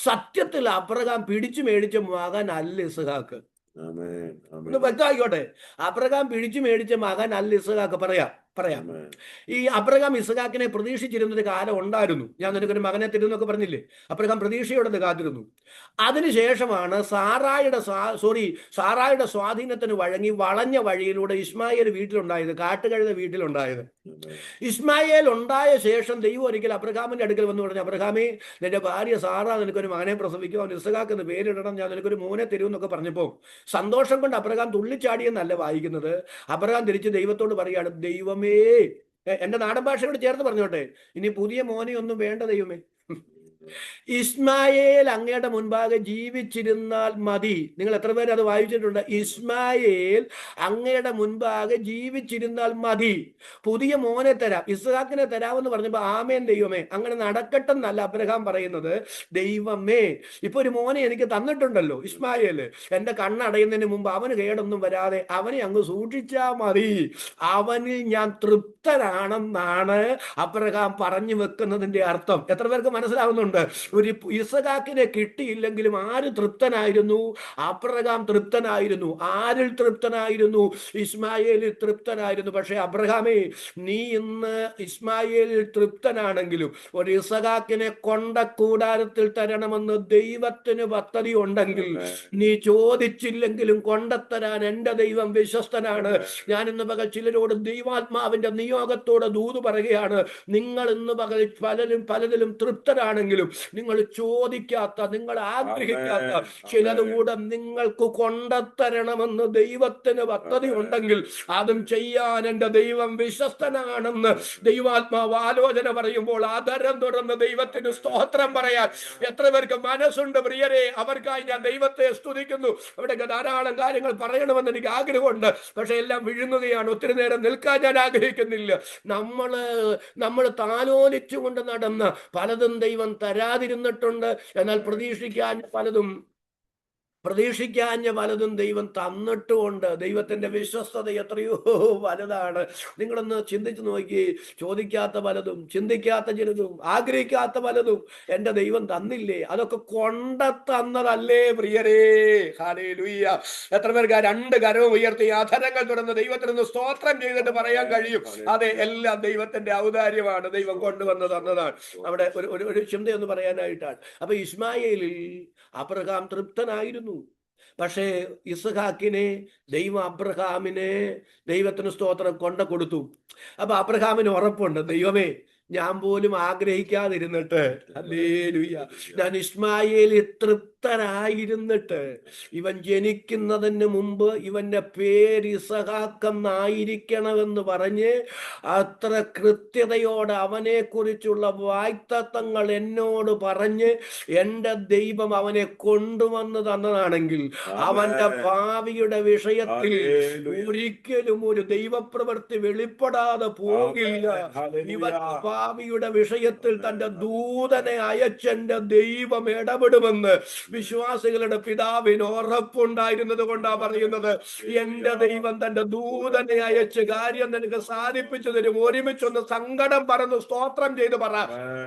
സത്യത്തിൽ അബ്രഹാം പിടിച്ചു മേടിച്ച മകൻ അല്ല ഇസ്ഹാക്ക്. ഒന്ന് വ്യക്തമായിക്കോട്ടെ. അബ്രഹാം പിടിച്ചു മേടിച്ച മകൻ അല്ല ഇസ്ഹാക്ക്. പറയാം. ഈ അബ്രഹാം ഇസ്ഹാക്കിനെ പ്രതീക്ഷിച്ചിരുന്നൊരു കാലം ഉണ്ടായിരുന്നു. ഞാൻ നിനക്കൊരു മകനെ തരുന്നൊക്കെ പറഞ്ഞില്ലേ? അബ്രഹാം പ്രതീക്ഷയോടെ കാത്തിരുന്നു. അതിനുശേഷമാണ് സാറായുടെ സ്വാധീനത്തിന് വഴങ്ങി വളഞ്ഞ വഴിയിലൂടെ ഇസ്മായേൽ വീട്ടിലുണ്ടായത്, കാട്ടുകഴുത വീട്ടിലുണ്ടായത്. ഇസ്മായേൽ ഉണ്ടായ ശേഷം ദൈവം ഒരിക്കൽ അബ്രഹാമിന്റെ അടുക്കൽ വന്ന് പറഞ്ഞു, അബ്രഹാമേ, നിന്റെ ഭാര്യ സാറ നിനക്കൊരു മകനെ പ്രസവിക്കും, അവൻ ഇസ്ഹാക്ക് എന്ന് പേരിടണം, ഞാൻ നിനക്കൊരു മോനെ തരുമെന്നൊക്കെ പറഞ്ഞപ്പോൾ സന്തോഷം കൊണ്ട് അബ്രഹാം തുള്ളിച്ചാടിയെന്നല്ല വായിക്കുന്നത്. അബ്രഹാം തിരിച്ച് ദൈവത്തോട് പറയാണ്, ദൈവമേ, എന്റെ നാടൻ ഭാഷയോട് ചേർത്ത് പറഞ്ഞോട്ടെ, ഇനി പുതിയ മോനെ ഒന്നും വേണ്ട ദൈവമേ, ഇസ്മായേൽ അങ്ങയുടെ മുൻപാകെ ജീവിച്ചിരുന്നാൽ മതി. നിങ്ങൾ എത്ര പേര് അത് വായിച്ചിട്ടുണ്ട്? ഇസ്മായേൽ അങ്ങയുടെ മുൻപാകെ ജീവിച്ചിരുന്നാൽ മതി, പുതിയ മോനെ തരാം, ഇസ്ഹാക്കിനെ തരാമെന്ന് പറഞ്ഞപ്പോ ആമേൻ ദൈവമേ, അങ്ങനെ നടക്കട്ടെന്നല്ല അബ്രഹാം പറയുന്നത്. ദൈവമേ, ഇപ്പൊ ഒരു മോനെ എനിക്ക് തന്നിട്ടുണ്ടല്ലോ ഇസ്മായേല്, എന്റെ കണ്ണടയുന്നതിന് മുമ്പ് അവന് കേടൊന്നും വരാതെ അവനെ അങ്ങ് സൂക്ഷിച്ചാ മതി, അവനിൽ ഞാൻ തൃപ്തനാണെന്നാണ് അബ്രഹാം പറഞ്ഞു വെക്കുന്നതിന്റെ അർത്ഥം. എത്ര പേർക്ക് മനസ്സിലാവുന്നുണ്ട്? ഒരു ഇസ്ഹാക്കിനെ കിട്ടിയില്ലെങ്കിലും ആര് തൃപ്തനായിരുന്നു? അബ്രഹാം തൃപ്തനായിരുന്നു. ആരിൽ തൃപ്തനായിരുന്നു? ഇസ്മായേലിൽ തൃപ്തനായിരുന്നു. പക്ഷെ അബ്രഹാമേ, നീ ഇന്ന് ഇസ്മായേലിൽ തൃപ്തനാണെങ്കിലും ഒരു ഇസ്ഹാക്കിനെ കൊണ്ട കൂടാരത്തിൽ തരണമെന്ന് ദൈവത്തിന് പദ്ധതി ഉണ്ടെങ്കിൽ നീ ചോദിച്ചില്ലെങ്കിലും കൊണ്ടത്തരാൻ എന്റെ ദൈവം വിശ്വസ്തനാണ്. ഞാൻ ഇന്ന് പകൽ ചിലരോട് ദൈവാത്മാവിന്റെ നിയോഗത്തോടെ ദൂത് പറയുകയാണ്. നിങ്ങൾ ഇന്ന് പകൽ പലതിലും തൃപ്തരാണെങ്കിലും നിങ്ങൾ ചോദിക്കാത്ത, നിങ്ങൾ ആഗ്രഹിക്കാത്ത ചിലതുകൂടെ നിങ്ങൾക്ക് കൊണ്ടത്തരണമെന്ന് ദൈവത്തിന് പദ്ധതി ഉണ്ടെങ്കിൽ അതും ചെയ്യാൻ എന്റെ ദൈവം വിശ്വസ്തനാണെന്ന് ദൈവാത്മാവ് ആലോചന പറയുമ്പോൾ ആദരം തുറന്ന് ദൈവത്തിന് സ്തോത്രം പറയാൻ എത്ര പേർക്ക് മനസ്സുണ്ട് പ്രിയരെ? അവർക്കായി ഞാൻ ദൈവത്തെ സ്തുതിക്കുന്നു. അവിടെ ധാരാളം കാര്യങ്ങൾ പറയണമെന്ന് എനിക്ക് ആഗ്രഹമുണ്ട്. പക്ഷെ എല്ലാം വിഴുങ്ങുകയാണ്. ഒത്തിരി നേരം നിൽക്കാൻ ഞാൻ ആഗ്രഹിക്കുന്നില്ല. നമ്മൾ താലോലിച്ചുകൊണ്ട് നടന്ന പലതും ദൈവം തരാൻ തരാതിരുന്നിട്ടുണ്ട്. എന്നാൽ പ്രതീക്ഷിക്കാഞ്ഞ പലതും ദൈവം തന്നിട്ടുമുണ്ട്. ദൈവത്തിന്റെ വിശ്വസ്തത എത്രയോ വലുതാണ്. നിങ്ങളൊന്ന് ചിന്തിച്ചു നോക്കി. ചോദിക്കാത്ത പലതും, ചിന്തിക്കാത്ത ചിലതും, ആഗ്രഹിക്കാത്ത പലതും എൻ്റെ ദൈവം തന്നില്ലേ? അതൊക്കെ തന്നതല്ലേ പ്രിയരേ? ഹല്ലേലൂയ. എത്ര പേർക്ക് രണ്ട് കരവും ഉയർത്തി അധരങ്ങൾ തുറന്ന് ദൈവത്തിനൊന്ന് സ്തോത്രം ചെയ്തിട്ട് പറയാൻ കഴിയും? അതെ, എല്ലാം ദൈവത്തിന്റെ ഔദാര്യമാണ്, ദൈവം കൊണ്ടുവന്ന് തന്നതാണ്. അവിടെ ഒരു ചിന്തയൊന്ന് പറയാനായിട്ടാണ്. അപ്പൊ ഇസ്മായേലിൽ അബ്രഹാം തൃപ്തനായിരുന്നു. പക്ഷേ ഇസ്ഹാക്കിനെ അബ്രഹാമിനെ ദൈവത്തിന് സ്തോത്രം കൊടുത്തു. അപ്പൊ അബ്രഹാമിന് ഉറപ്പുണ്ട്, ദൈവമേ, ഞാൻ പോലും ആഗ്രഹിക്കാതിരുന്നിട്ട്, ഹല്ലേലൂയ, ഞാൻ ഇസ്മായേലിൽ തൃപ്തനായിരുന്നിട്ട് ഇവൻ ജനിക്കുന്നതിന് മുമ്പ് ഇവന്റെ പേര് ഇസഹാക്കെന്നായിരിക്കണമെന്ന് പറഞ്ഞ് അത്ര കൃത്യതയോടെ അവനെ കുറിച്ചുള്ള വാഗ്ദത്തങ്ങൾ എന്നോട് പറഞ്ഞ് എൻ്റെ ദൈവം അവനെ കൊണ്ടുവന്ന് തന്നതാണെങ്കിൽ അവന്റെ ഭാവിയുടെ വിഷയത്തിൽ ഒരിക്കലും ഒരു ദൈവപ്രവൃത്തി വെളിപ്പെടാതെ പോകില്ല. ഇവൻ ഭാവിയുടെ വിഷയത്തിൽ തന്റെ ദൂതനെ അയച്ചെന്റെ ദൈവം ഇടപെടുമെന്ന് വിശ്വാസികളുടെ പിതാവിന് ഉറപ്പുണ്ടായിരുന്നത് കൊണ്ടാ പറയുന്നത്, എന്റെ ദൈവം തന്റെ ദൂതനെ അയച്ച് കാര്യം നിനക്ക് സാധിപ്പിച്ചു തരും. ഒരുമിച്ചൊന്ന് സങ്കടം പറഞ്ഞ് സ്തോത്രം ചെയ്ത് പറ.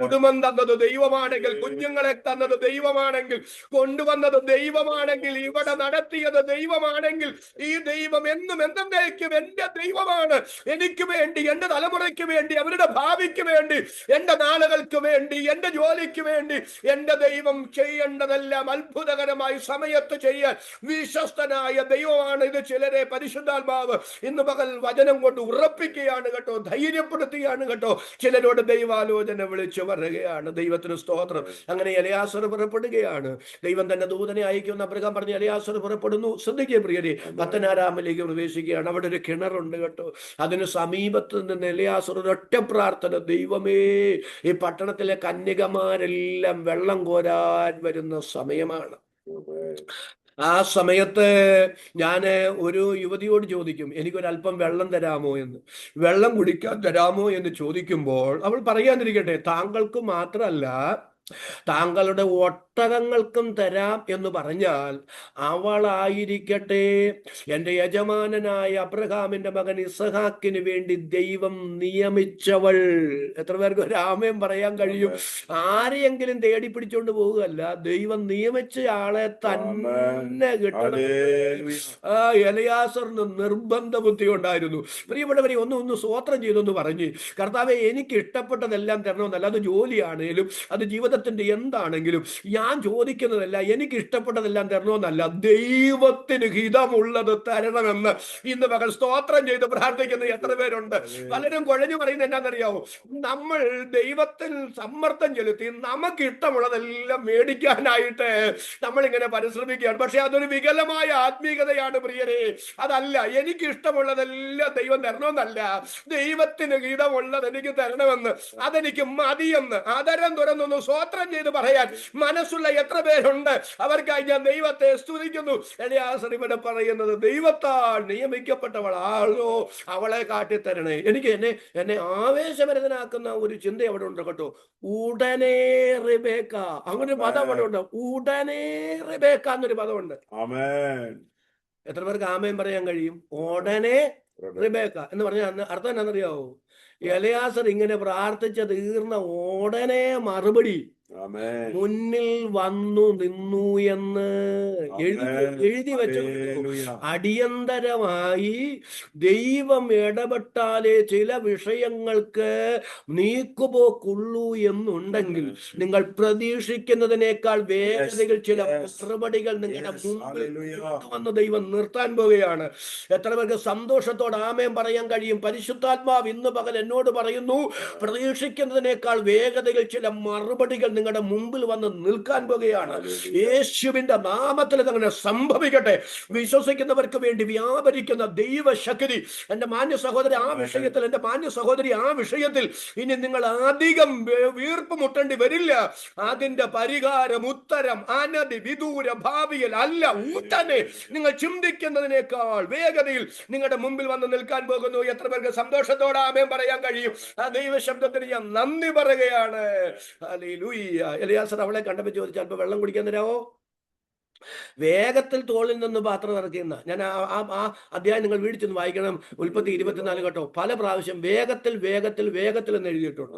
കുടുംബം തന്നത് ദൈവമാണെങ്കിൽ, കുഞ്ഞുങ്ങളെ തന്നത് ദൈവമാണെങ്കിൽ, കൊണ്ടുവന്നത് ദൈവമാണെങ്കിൽ, ഇവിടെ നടത്തിയത് ദൈവമാണെങ്കിൽ, ഈ ദൈവം എന്നും എന്തെങ്കിലും എന്റെ ദൈവമാണ്. എനിക്ക് വേണ്ടി, എന്റെ തലമുറയ്ക്ക് വേണ്ടി, അവരുടെ ഭാവിക്ക് വേണ്ടി, എന്റെ നാളുകൾക്ക് വേണ്ടി, എന്റെ ജോലിക്ക് വേണ്ടി എന്റെ ദൈവം ചെയ്യേണ്ടതെല്ലാം അത്ഭുതകരമായി സമയത്ത് ചെയ്യാൻ വിശ്വസ്തനായ ദൈവമാണ്. ഇത് ചിലരെ പരിശുദ്ധാത്മാവ് ഇന്ന് പകൽ വചനം കൊണ്ട് ഉറപ്പിക്കുകയാണ് കേട്ടോ, ധൈര്യപ്പെടുത്തുകയാണ് കേട്ടോ. ചിലരോട് ദൈവാലോചന വിളിച്ചു പറയുകയാണ്. ദൈവത്തിന് സ്തോത്രം. അങ്ങനെ എലയാസർ പുറപ്പെടുകയാണ്. ദൈവം തന്നെ ദൂതനെ അയക്കുമെന്ന് അബ്രഹാം പറഞ്ഞ് എലയാസർ പുറപ്പെടുന്നു. ശ്രദ്ധിക്കുക പ്രിയരെ, പത്തനാരാമിലേക്ക് പ്രവേശിക്കുകയാണ്. അവിടെ ഒരു കിണറുണ്ട് കേട്ടോ. അതിന് സമീപത്ത് നിന്ന് എലയാസർ ഒരൊറ്റ പ്രാർത്ഥന, ദൈവമേ, ഈ പട്ടണത്തിലെ കന്യകമാരെല്ലാം വെള്ളം കോരാൻ വരുന്ന സമയമാണ്. ആ സമയത്ത് ഞാൻ ഒരു യുവതിയോട് ചോദിക്കും, എനിക്കൊരല്പം വെള്ളം തരാമോ എന്ന്, വെള്ളം കുടിക്കാൻ തരാമോ എന്ന് ചോദിക്കുമ്പോൾ അവൾ പറയാതിരിക്കട്ടെ, താങ്കൾക്ക് മാത്രമല്ല താങ്കളുടെ ഒട്ടകങ്ങൾക്കും തരാം എന്ന് പറഞ്ഞാൽ അവളായിരിക്കട്ടെ എൻ്റെ യജമാനനായ അബ്രഹാമിന്റെ മകൻ ഇസഹാക്കിന് വേണ്ടി ദൈവം നിയമിച്ചവൾ. എത്ര പേർക്ക് ഒരു ആമേൻ പറയാൻ കഴിയും? ആരെയെങ്കിലും തേടി പിടിച്ചോണ്ട് പോവുകയല്ല, ദൈവം നിയമിച്ച ആളെ തന്നെ കിട്ടണം. എലയാസറിന് നിർബന്ധ ബുദ്ധി ഉണ്ടായിരുന്നു. പ്രിയപ്പെട്ടവരെ, ഒന്ന് സ്തോത്രം ചെയ്തൊന്ന് പറഞ്ഞ്, കർത്താവെ, എനിക്ക് ഇഷ്ടപ്പെട്ടതെല്ലാം തരണമെന്നല്ല, അത് ജോലിയാണേലും അത് ജീവിതത്തിന്റെ എന്താണെങ്കിലും ഞാൻ ചോദിക്കുന്നതല്ല, എനിക്ക് ഇഷ്ടപ്പെട്ടതെല്ലാം തരണമെന്നല്ല, ദൈവത്തിന് ഹിതമുള്ളത് തരണമെന്ന് ഇന്ന് പകൽ സ്തോത്രം ചെയ്ത് പ്രാർത്ഥിക്കുന്ന എത്ര പേരുണ്ട്? പലരും കുഴഞ്ഞു പറയുന്നത് എന്താണെന്നറിയാവോ? നമ്മൾ ദൈവത്തിൽ സമ്മർദ്ദം ചെലുത്തി നമുക്ക് ഇഷ്ടമുള്ളതെല്ലാം മേടിക്കാനായിട്ട് നമ്മളിങ്ങനെ പരിശ്രമിക്കുകയാണ്. പക്ഷെ അതൊരു വികലമായ ആത്മീയതയാണ് പ്രിയരെ. അതല്ല, എനിക്ക് ഇഷ്ടമുള്ളതെല്ലാം ദൈവം തരണമെന്നല്ല, ദൈവത്തിന് ഹിതമുള്ളത് എനിക്ക് തരണമെന്ന്, അതെനിക്ക് മതിയെന്ന് ആദരം തുറന്നൊന്ന് സ്തോത്രം ചെയ്ത് പറയാൻ മനസ്സുള്ള എത്ര പേരുണ്ട്? അവർക്കായി ഞാൻ ദൈവത്തെ സ്തുതിക്കുന്നു. എലയാസർ ഇവിടെ പറയുന്നത്, ദൈവത്താൽ നിയമിക്കപ്പെട്ടവളാണോ, അവളെ കാട്ടിത്തരണേ. എനിക്ക് എന്നെ ആവേശഭരിതനാക്കുന്ന ഒരു ചിന്ത അവിടെ ഉണ്ട് കേട്ടോ. ഉടനെ റിബേക്ക, അങ്ങനെ ഒരു പദം അവിടെ ഉണ്ട്. ഉടനെ റിബേക്ക എന്നൊരു പദമുണ്ട്. എത്ര പേർക്ക് ആമേൻ പറയാൻ കഴിയും? ഉടനെ റിബേക്ക എന്ന് പറഞ്ഞാൽ അർത്ഥം എന്താണെന്നറിയാവോ? എലയാസർ ഇങ്ങനെ പ്രാർത്ഥിച്ച തീർന്ന ഉടനെ മറുപടി മുന്നിൽ വന്നു നിന്നു എന്ന് എഴുതി വെച്ചു. അടിയന്തരമായി ദൈവം ഇടപെട്ടാലേ ചില വിഷയങ്ങൾക്ക് നീക്കുപോക്കുള്ളൂ എന്നുണ്ടെങ്കിൽ നിങ്ങൾ പ്രതീക്ഷിക്കുന്നതിനേക്കാൾ വേഗതയിൽ ചില മറുപടികൾ നിങ്ങളുടെ മുമ്പിൽ വന്ന് ദൈവം നിർത്താൻ പോവുകയാണ്. എത്ര പേർക്ക് സന്തോഷത്തോടെ ആമേൻ പറയാൻ കഴിയും? പരിശുദ്ധാത്മാവ് ഇന്ന് പകൽ എന്നോട് പറയുന്നു, പ്രതീക്ഷിക്കുന്നതിനേക്കാൾ വേഗതയിൽ ചില മറുപടികൾ നിങ്ങളുടെ മുമ്പിൽ വന്ന് നിൽക്കാൻ പോകുകയാണ്. യേശുവിന്റെ നാമത്തിൽ അങ്ങനെ സംഭവിക്കട്ടെ. വിശ്വസിക്കുന്നവർക്ക് വേണ്ടി വ്യാപരിക്കുന്ന ദൈവശക്തി എന്റെ മാന്യ സഹോദരി ആ വിഷയത്തിൽ, എന്റെ മാന്യ സഹോദരി ആ വിഷയത്തിൽ ഇനി നിങ്ങൾ അധികം വീർപ്പ് മുട്ടേണ്ടി വരില്ല. അതിന്റെ പരിഹാരം, ഉത്തരം അനധി വിദൂര ഭാവിയിൽ അല്ല, ഉടനെ നിങ്ങൾ ചിന്തിക്കുന്നതിനേക്കാൾ വേഗതയിൽ നിങ്ങളുടെ മുമ്പിൽ വന്ന് നിൽക്കാൻ പോകുന്നു. എത്ര പേർക്ക് സന്തോഷത്തോടെ ആമേൻ പറയാൻ കഴിയും? ആ ദൈവ ശബ്ദത്തിന് ഞാൻ നന്ദി പറയുകയാണ്. ഹല്ലേലൂയ. എലിയാസർ അവളെ കണ്ടപ്പോൾ ചോദിച്ചു, അല്പം വെള്ളം കുടിക്കാൻ തരാമോ? വേഗത്തിൽ തോളിൽ നിന്ന് പാത്രം ഇറക്കിയെന്ന ഞാൻ ആ അധ്യായം നിങ്ങൾ വീട്ടിൽ ചെന്ന് വായിക്കണം. ഉൽപ്പത്തി 24 കേട്ടോ, പല പ്രാവശ്യം വേഗത്തിൽ വേഗത്തിൽ വേഗത്തിൽ എന്ന് എഴുതിയിട്ടുണ്ട്.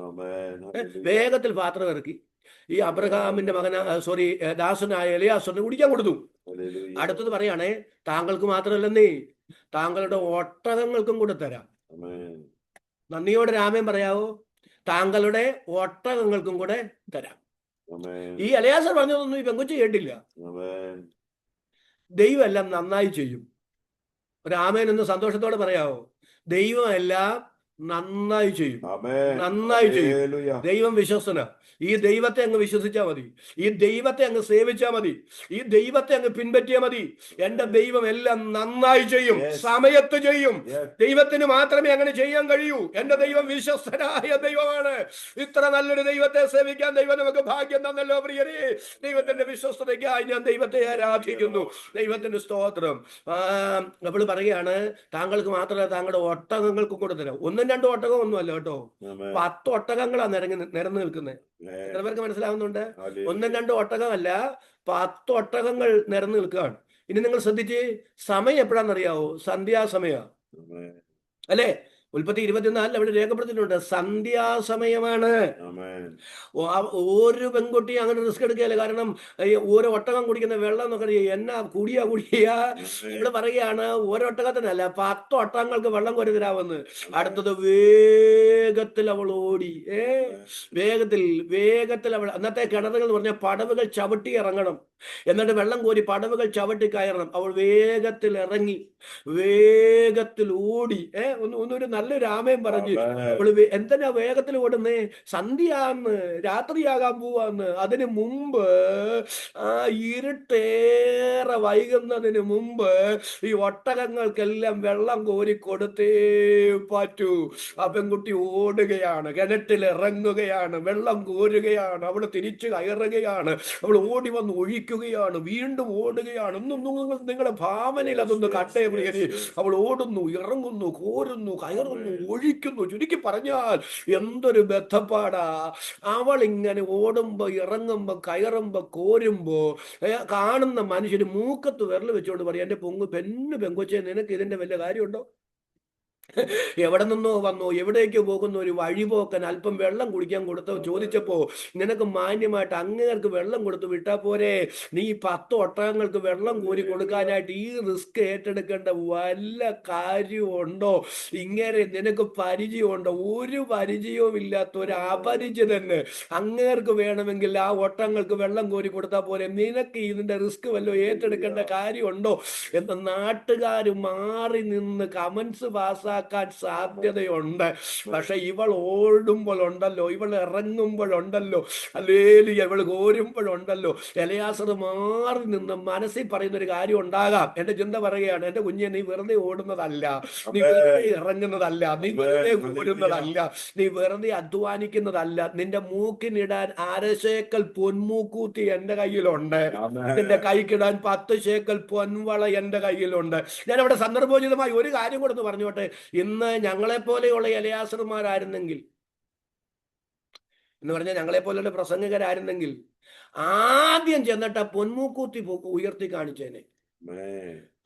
വേഗത്തിൽ പാത്രം ഇറക്കി ഈ അബ്രഹാമിന്റെ ദാസനായ എലിയാസറിന് കുടിക്കാൻ കൊടുത്തു. അടുത്തത് പറയാണേ, താങ്കൾക്ക് മാത്രമല്ലെന്നേ, താങ്കളുടെ ഒട്ടകങ്ങൾക്കും കൂടെ തരാം. നന്ദിയോടെ രാമൻ പറയാവോ? താങ്കളുടെ ഒട്ടകങ്ങൾക്കും കൂടെ തരാം. ഈ എലിയാസർ പറഞ്ഞതൊന്നും ഈ പെങ്കൊച്ചു കേട്ടില്ല. ദൈവം എല്ലാം നന്നായി ചെയ്യും. രാമൻ എന്ന് സന്തോഷത്തോടെ പറയാവോ? ദൈവം എല്ലാം നന്നായി ചെയ്യും, നന്നായി ചെയ്യും. ദൈവം വിശ്വസ്തന. ഈ ദൈവത്തെ അങ്ങ് വിശ്വസിച്ചാൽ മതി, ഈ ദൈവത്തെ അങ്ങ് സേവിച്ചാൽ മതി, ഈ ദൈവത്തെ അങ്ങ് പിൻപറ്റിയാൽ മതി. എന്റെ ദൈവം എല്ലാം നന്നായി ചെയ്യും, സമയത്ത് ചെയ്യും. ദൈവത്തിന് മാത്രമേ അങ്ങനെ ചെയ്യാൻ കഴിയൂ. എന്റെ ദൈവം വിശ്വസ്തനായ ദൈവമാണ്. ഇത്ര നല്ലൊരു ദൈവത്തെ സേവിക്കാൻ ദൈവം നമുക്ക് ഭാഗ്യം തന്നല്ലോ പ്രിയരേ. ദൈവത്തിന്റെ വിശ്വസ്തതയ്ക്കായി ഞാൻ ദൈവത്തെ ആരാധിക്കുന്നു. ദൈവത്തിന്റെ സ്തോത്രം. അപ്പോൾ പറയുകയാണ്, താങ്കൾക്ക് മാത്രമല്ല, താങ്കളുടെ ഒട്ടകങ്ങൾക്ക് കൂടെ തരാം. ഒന്നും രണ്ടും ഒട്ടകം ഒന്നും അല്ല കേട്ടോ, 10 ഒട്ടകങ്ങളാണ് നിരന്ന് നിൽക്കുന്നത്. എത്ര പേർക്ക് മനസ്സിലാവുന്നുണ്ട്? ഒന്നും രണ്ടും ഒട്ടകമല്ല, 10 ഒട്ടകങ്ങൾ നിരന്ന് നിൽക്കുകയാണ്. ഇനി നിങ്ങൾ ശ്രദ്ധിച്ച്, സമയം എപ്പോഴാണെന്നറിയാവോ? സന്ധ്യാസമയ അല്ലേ? ഉൽപ്പത്തി 24 അവിടെ രേഖപ്പെടുത്തിയിട്ടുണ്ട്, സന്ധ്യാസമയമാണ്. ഒരു പെൺകുട്ടി അങ്ങനെ റിസ്ക് എടുക്കുകയല്ല. കാരണം ഓരോ ഒട്ടകം കുടിക്കുന്ന വെള്ളം എന്നൊക്കെ എന്നാ കുടിയാ ഇവിടെ പറയുകയാണ്, ഓരോ ഒട്ടകത്തിനല്ല, 10 ഒട്ടകങ്ങൾക്ക് വെള്ളം കോരി തരാമെന്ന്. അടുത്തത് വേഗത്തിൽ അവൾ ഓടി. വേഗത്തിൽ അവൾ, അന്നത്തെ കിണറുകൾ എന്ന് പറഞ്ഞാൽ പടവുകൾ ചവിട്ടി ഇറങ്ങണം, എന്നിട്ട് വെള്ളം കോരി പടവുകൾ ചവിട്ടി കയറണം. അവൾ വേഗത്തിൽ ഇറങ്ങി, വേഗത്തിൽ ഓടി. ഒന്നൊരു നല്ല രാമയും പറഞ്ഞു, അവള് എന്തിനാ വേഗത്തിൽ ഓടുന്നേ? സന്ധ്യയാന്ന്, രാത്രിയാകാൻ പോവാന്ന്. അതിന് മുമ്പ്, ആ ഇരുട്ടേറെ വൈകുന്നതിന് മുമ്പ് ഈ ഒട്ടകങ്ങൾക്കെല്ലാം വെള്ളം കോരി കൊടുത്തേ പറ്റൂ. ആ പെൺകുട്ടി ഓടുകയാണ്, കിണറ്റിൽ ഇറങ്ങുകയാണ്, വെള്ളം കോരുകയാണ്, അവൾ തിരിച്ചു കയറുകയാണ്, അവൾ ഓടി വന്ന് ഒഴിക്കുകയാണ്, വീണ്ടും ഓടുകയാണ്. ഒന്നും നിങ്ങളുടെ ഭാവനയിൽ അതൊന്ന് കട്ടേ പ്രിയരെ. അവൾ ഓടുന്നു, ഇറങ്ങുന്നു, കോരുന്നു, കയറുന്നു, ഒഴിക്കുന്നു. ചുരുക്കി പറഞ്ഞാൽ എന്തൊരു ബന്ധപ്പാടാ. അവൾ ഇങ്ങനെ ഓടുമ്പോ, ഇറങ്ങുമ്പോ, കയറുമ്പോ, കോരുമ്പോ കാണുന്ന മനുഷ്യര് മൂക്കത്ത് വിരൽ വെച്ചോണ്ട് പറയാം, എന്റെ പെങ്കൊച്ചെ, നിനക്ക് ഇതിന്റെ വലിയ കാര്യമുണ്ടോ? എവിടെ നിന്നോ വന്നോ, എവിടേക്കോ പോകുന്ന ഒരു വഴിപോക്കൻ അല്പം വെള്ളം കുടിക്കാൻ ചോദിച്ചപ്പോ നിനക്ക് മാന്യമായിട്ട് അങ്ങേർക്ക് വെള്ളം കൊടുത്തു വിട്ടാ പോരെ? നീ 10 ഒട്ടകങ്ങൾക്ക് വെള്ളം കോരി കൊടുക്കാനായിട്ട് ഈ റിസ്ക് ഏറ്റെടുക്കേണ്ട വല്ല കാര്യമുണ്ടോ? ഇങ്ങനെ നിനക്ക് പരിചയമുണ്ടോ? ഒരു പരിചയവും ഇല്ലാത്ത ഒരു അപരിചിതന് അങ്ങേർക്ക് വേണമെങ്കിൽ ആ ഒട്ടകങ്ങൾക്ക് വെള്ളം കോരി കൊടുത്താൽ പോലെ, നിനക്ക് ഇതിന്റെ റിസ്ക് വല്ലോ ഏറ്റെടുക്കേണ്ട കാര്യമുണ്ടോ എന്ന് നാട്ടുകാർ മാറി നിന്ന് കമന്റ്സ് പാസ്സാക്കാൻ സാധ്യതയുണ്ട്. പക്ഷെ ഇവൾ ഓടുമ്പോഴുണ്ടല്ലോ, ഇവൾ ഇറങ്ങുമ്പോഴുണ്ടല്ലോ, അല്ലേലും ഇവൾ കോരുമ്പോഴുണ്ടല്ലോ, എലിയാസർ മാറി നിന്ന് മനസ്സിൽ പറയുന്ന ഒരു കാര്യം ഉണ്ടാകാം. എന്റെ ചിന്ത പറയുകയാണ്, എന്റെ കുഞ്ഞെ, നീ വെറുതെ ഓടുന്നതല്ല, നീ വെറുതെ ഇറങ്ങുന്നതല്ല, നീ വെറുതെ കോരുന്നതല്ല, നീ വെറുതെ അധ്വാനിക്കുന്നതല്ല. നിന്റെ മൂക്കിനിടാൻ 1/2 ശേക്കൽ പൊന്മൂക്കൂത്തി എന്റെ കയ്യിലുണ്ട്, നിന്റെ കൈക്കിടാൻ 10 ശേക്കൽ പൊൻവള എന്റെ കയ്യിലുണ്ട്. ഞാൻ അവിടെ സന്ദർഭോചിതമായി ഒരു കാര്യം കൂടെ പറഞ്ഞോട്ടെ. ഇന്ന് ഞങ്ങളെപ്പോലെയുള്ള എലിയാസർമാരായിരുന്നെങ്കിൽ, എന്ന് പറഞ്ഞാൽ ഞങ്ങളെപ്പോലെയുള്ള പ്രസംഗകരായിരുന്നെങ്കിൽ, ആദ്യം ചെന്നിട്ട് പൊന്മൂക്കൂത്തി ഉയർത്തി കാണിച്ചേനെ,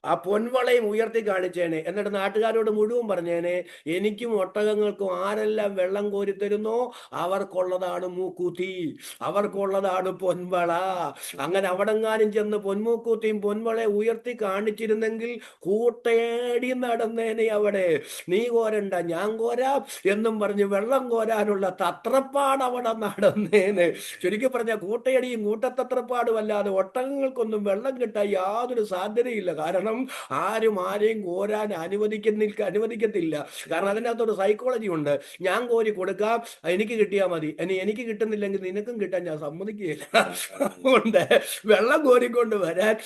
ആ പൊൻവളയും ഉയർത്തി കാണിച്ചേനെ. എന്നിട്ട് നാട്ടുകാരോട് മുഴുവൻ പറഞ്ഞേനെ, എനിക്കും ഒട്ടകങ്ങൾക്കും ആരെല്ലാം വെള്ളം കോരിത്തരുന്നോ അവർക്കുള്ളതാണ് മൂക്കൂത്തി, അവർക്കുള്ളതാണ് പൊൻവള. അങ്ങനെ അവിടെങ്ങാനും ചെന്ന് പൊന്മൂക്കൂത്തിയും പൊൻവളയും ഉയർത്തി കാണിച്ചിരുന്നെങ്കിൽ കൂട്ടേടി നടന്നേനെ അവിടെ. നീ കോരണ്ട, ഞാൻ കോരാം എന്നും പറഞ്ഞ് വെള്ളം കോരാനുള്ള തത്രപ്പാട് അവിടെ നടന്നേനെ. ചുരുക്കി പറഞ്ഞ കൂട്ടയടിയും കൂട്ടത്തത്രപ്പാടും അല്ലാതെ ഒട്ടകങ്ങൾക്കൊന്നും വെള്ളം കിട്ടാൻ യാതൊരു സാധ്യതയില്ല. കാരണം ആരും ആരെയും കോരാൻ അനുവദിക്കത്തില്ല. കാരണം അതിനകത്തൊരു സൈക്കോളജി ഉണ്ട്. ഞാൻ കോരി കൊടുക്കാം, എനിക്ക് കിട്ടിയാൽ മതി, എനിക്ക് കിട്ടുന്നില്ലെങ്കിൽ നിനക്കും കിട്ടാൻ ഞാൻ സമ്മതിക്കുകയില്ല. അതുകൊണ്ട് വെള്ളം കോരിക്കൊണ്ട് വരാൻ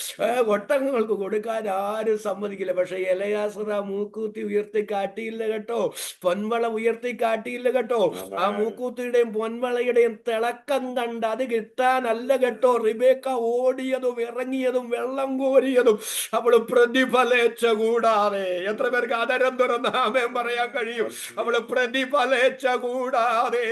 ഒട്ടകങ്ങൾക്ക് കൊടുക്കാൻ ആരും സമ്മതിക്കില്ല. പക്ഷെ എലിയാസർ ആ മൂക്കൂത്തി ഉയർത്തി കാട്ടിയില്ല കേട്ടോ, പൊൻവള ഉയർത്തി കാട്ടിയില്ല കേട്ടോ. ആ മൂക്കൂത്തിയുടെയും പൊൻവളയുടെയും തിളക്കം കണ്ട് അത് കിട്ടാനല്ല കേട്ടോ റിബേക്ക ഓടിയതും ഇറങ്ങിയതും വെള്ളം കോരിയതും. അവള് പ്രതിഫലേച്ഛ കൂടാതെ, എത്ര പേർക്ക് അതരം തുറന്ന് ആമേൻ പറയാൻ കഴിയും? അവള് പ്രതിഫലേച്ഛ കൂടാതെ,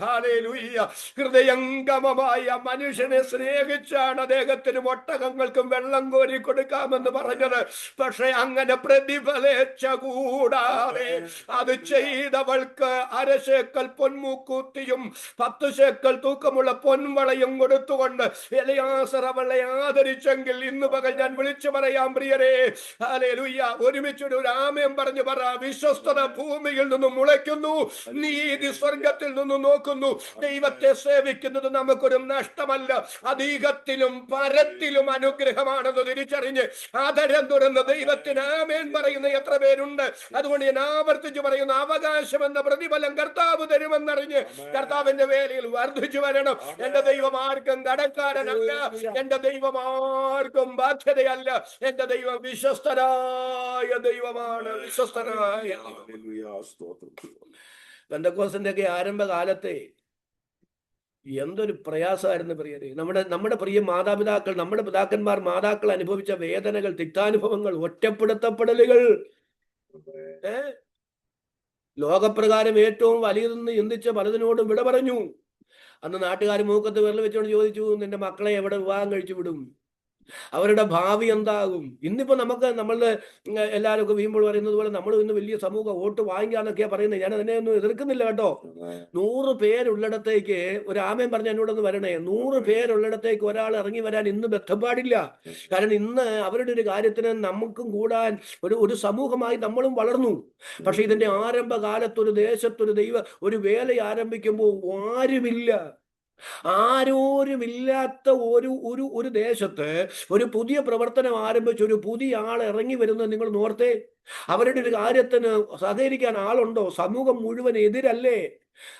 ഹല്ലേലൂയ. ഹൃദയംഗമമായ മനുഷ്യനെ സ്നേഹിച്ചാണ് അദ്ദേഹത്തിന് ഒട്ടകങ്ങൾക്കും വെള്ളം കോരി കൊടുക്കാമെന്ന് പറഞ്ഞത്. പക്ഷെ അങ്ങനെ പ്രതിഫലേച്ഛ കൂടാതെ അത് ചെയ്തവൾക്ക് 1/2 ശേക്കൽ പൊന്മൂക്കൂത്തിയും 10 ശേക്കൽ തൂക്കമുള്ള പൊൻവളയും കൊടുത്തുകൊണ്ട് എലിയാസർ അവളെ ആദരിച്ചെങ്കിൽ ഇന്ന് പകൽ ഞാൻ വിളിച്ചു പറയാം പ്രിയരെ, ഹല്ലേലൂയ, ഒരുമിച്ചൊരു ആമേൻ പറഞ്ഞു പറ. വിശ്വസ്തത ഭൂമിയിൽ നിന്നും മുളയ്ക്കുന്നു, നീതി സ്വർഗത്തിൽ നിന്നും നോക്കുന്നു. ദൈവത്തെ സേവിക്കുന്നത് നമുക്കൊരു നഷ്ടമല്ല, അധികത്തിലും പരത്തിലും അനുഗ്രഹമാണെന്ന് തിരിച്ചറിഞ്ഞ് ആദരം തുറന്ന് ദൈവത്തിന് ആമേൻ പറയുന്ന എത്ര പേരുണ്ട്? അതുകൊണ്ട് ഞാൻ ആവർത്തിച്ചു പറയുന്ന, അവകാശം എന്ന പ്രതിഫലം കർത്താവ് തരുമെന്നറിഞ്ഞ് കർത്താവിന്റെ വേലയിൽ വർദ്ധിച്ചു വരണം. എന്റെ ദൈവം ആർക്കും കടക്കാരനല്ല, എന്റെ ദൈവം ആർക്കും ബാധ്യതയല്ല. എന്റെ ദൈവം വിശ്വസ്തനായ ദൈവമാണ്, വിശ്വസ്തനായ. പെന്തക്കോസ്തിന്റെ ഒക്കെ ആരംഭകാലത്തെ എന്തൊരു പ്രയാസമായിരുന്നു പ്രിയരെ. നമ്മുടെ പ്രിയ മാതാപിതാക്കൾ, നമ്മുടെ പിതാക്കന്മാർ, മാതാക്കൾ അനുഭവിച്ച വേദനകൾ, തിക്താനുഭവങ്ങൾ, ഒറ്റപ്പെടുത്തപ്പെടലുകൾ, ലോകപ്രകാരം ഏറ്റവും വലിയതെന്ന് ചിന്തിച്ച പലതിനോടും വിട പറഞ്ഞു. അന്ന് നാട്ടുകാർ മൂക്കത്ത് വിരൽ വെച്ചോണ്ട് ചോദിച്ചു, നിന്റെ മക്കളെ എവിടെ വിവാഹം കഴിച്ചു വിടും? അവരുടെ ഭാവി എന്താകും? ഇന്നിപ്പോ നമ്മളുടെ എല്ലാവരും ഒക്കെ വീഴുമ്പോൾ പറയുന്നത് പോലെ നമ്മൾ ഇന്ന് വലിയ സമൂഹ വോട്ട് വാങ്ങിക്കാന്നൊക്കെയാ പറയുന്നത്. ഞാൻ അതിനെ ഒന്നും എതിർക്കുന്നില്ല കേട്ടോ. 100 പേരുള്ളിടത്തേക്ക് ഒരു ആമേൻ പറഞ്ഞ എന്നോടൊന്ന് വരണേ. 100 പേരുള്ളിടത്തേക്ക് ഒരാൾ ഇറങ്ങി വരാൻ ഇന്ന് ബന്ധപ്പാടില്ല. കാരണം ഇന്ന് അവരുടെ ഒരു കാര്യത്തിന് നമുക്കും കൂടാൻ ഒരു സമൂഹമായി നമ്മളും വളർന്നു. പക്ഷെ ഇതിന്റെ ആരംഭകാലത്ത് ഒരു ദേശത്തൊരു ഒരു വേല ആരംഭിക്കുമ്പോൾ ആരോരുമില്ലാത്ത ഒരു ദേശത്ത് ഒരു പുതിയ പ്രവർത്തനം ആരംഭിച്ച് ഒരു പുതിയ ആൾ ഇറങ്ങി വരുന്നത് നിങ്ങൾ നോർത്തേ. അവരുടെ ഒരു കാര്യത്തിന് സഹകരിക്കാൻ ആളുണ്ടോ? സമൂഹം മുഴുവൻ എതിരല്ലേ?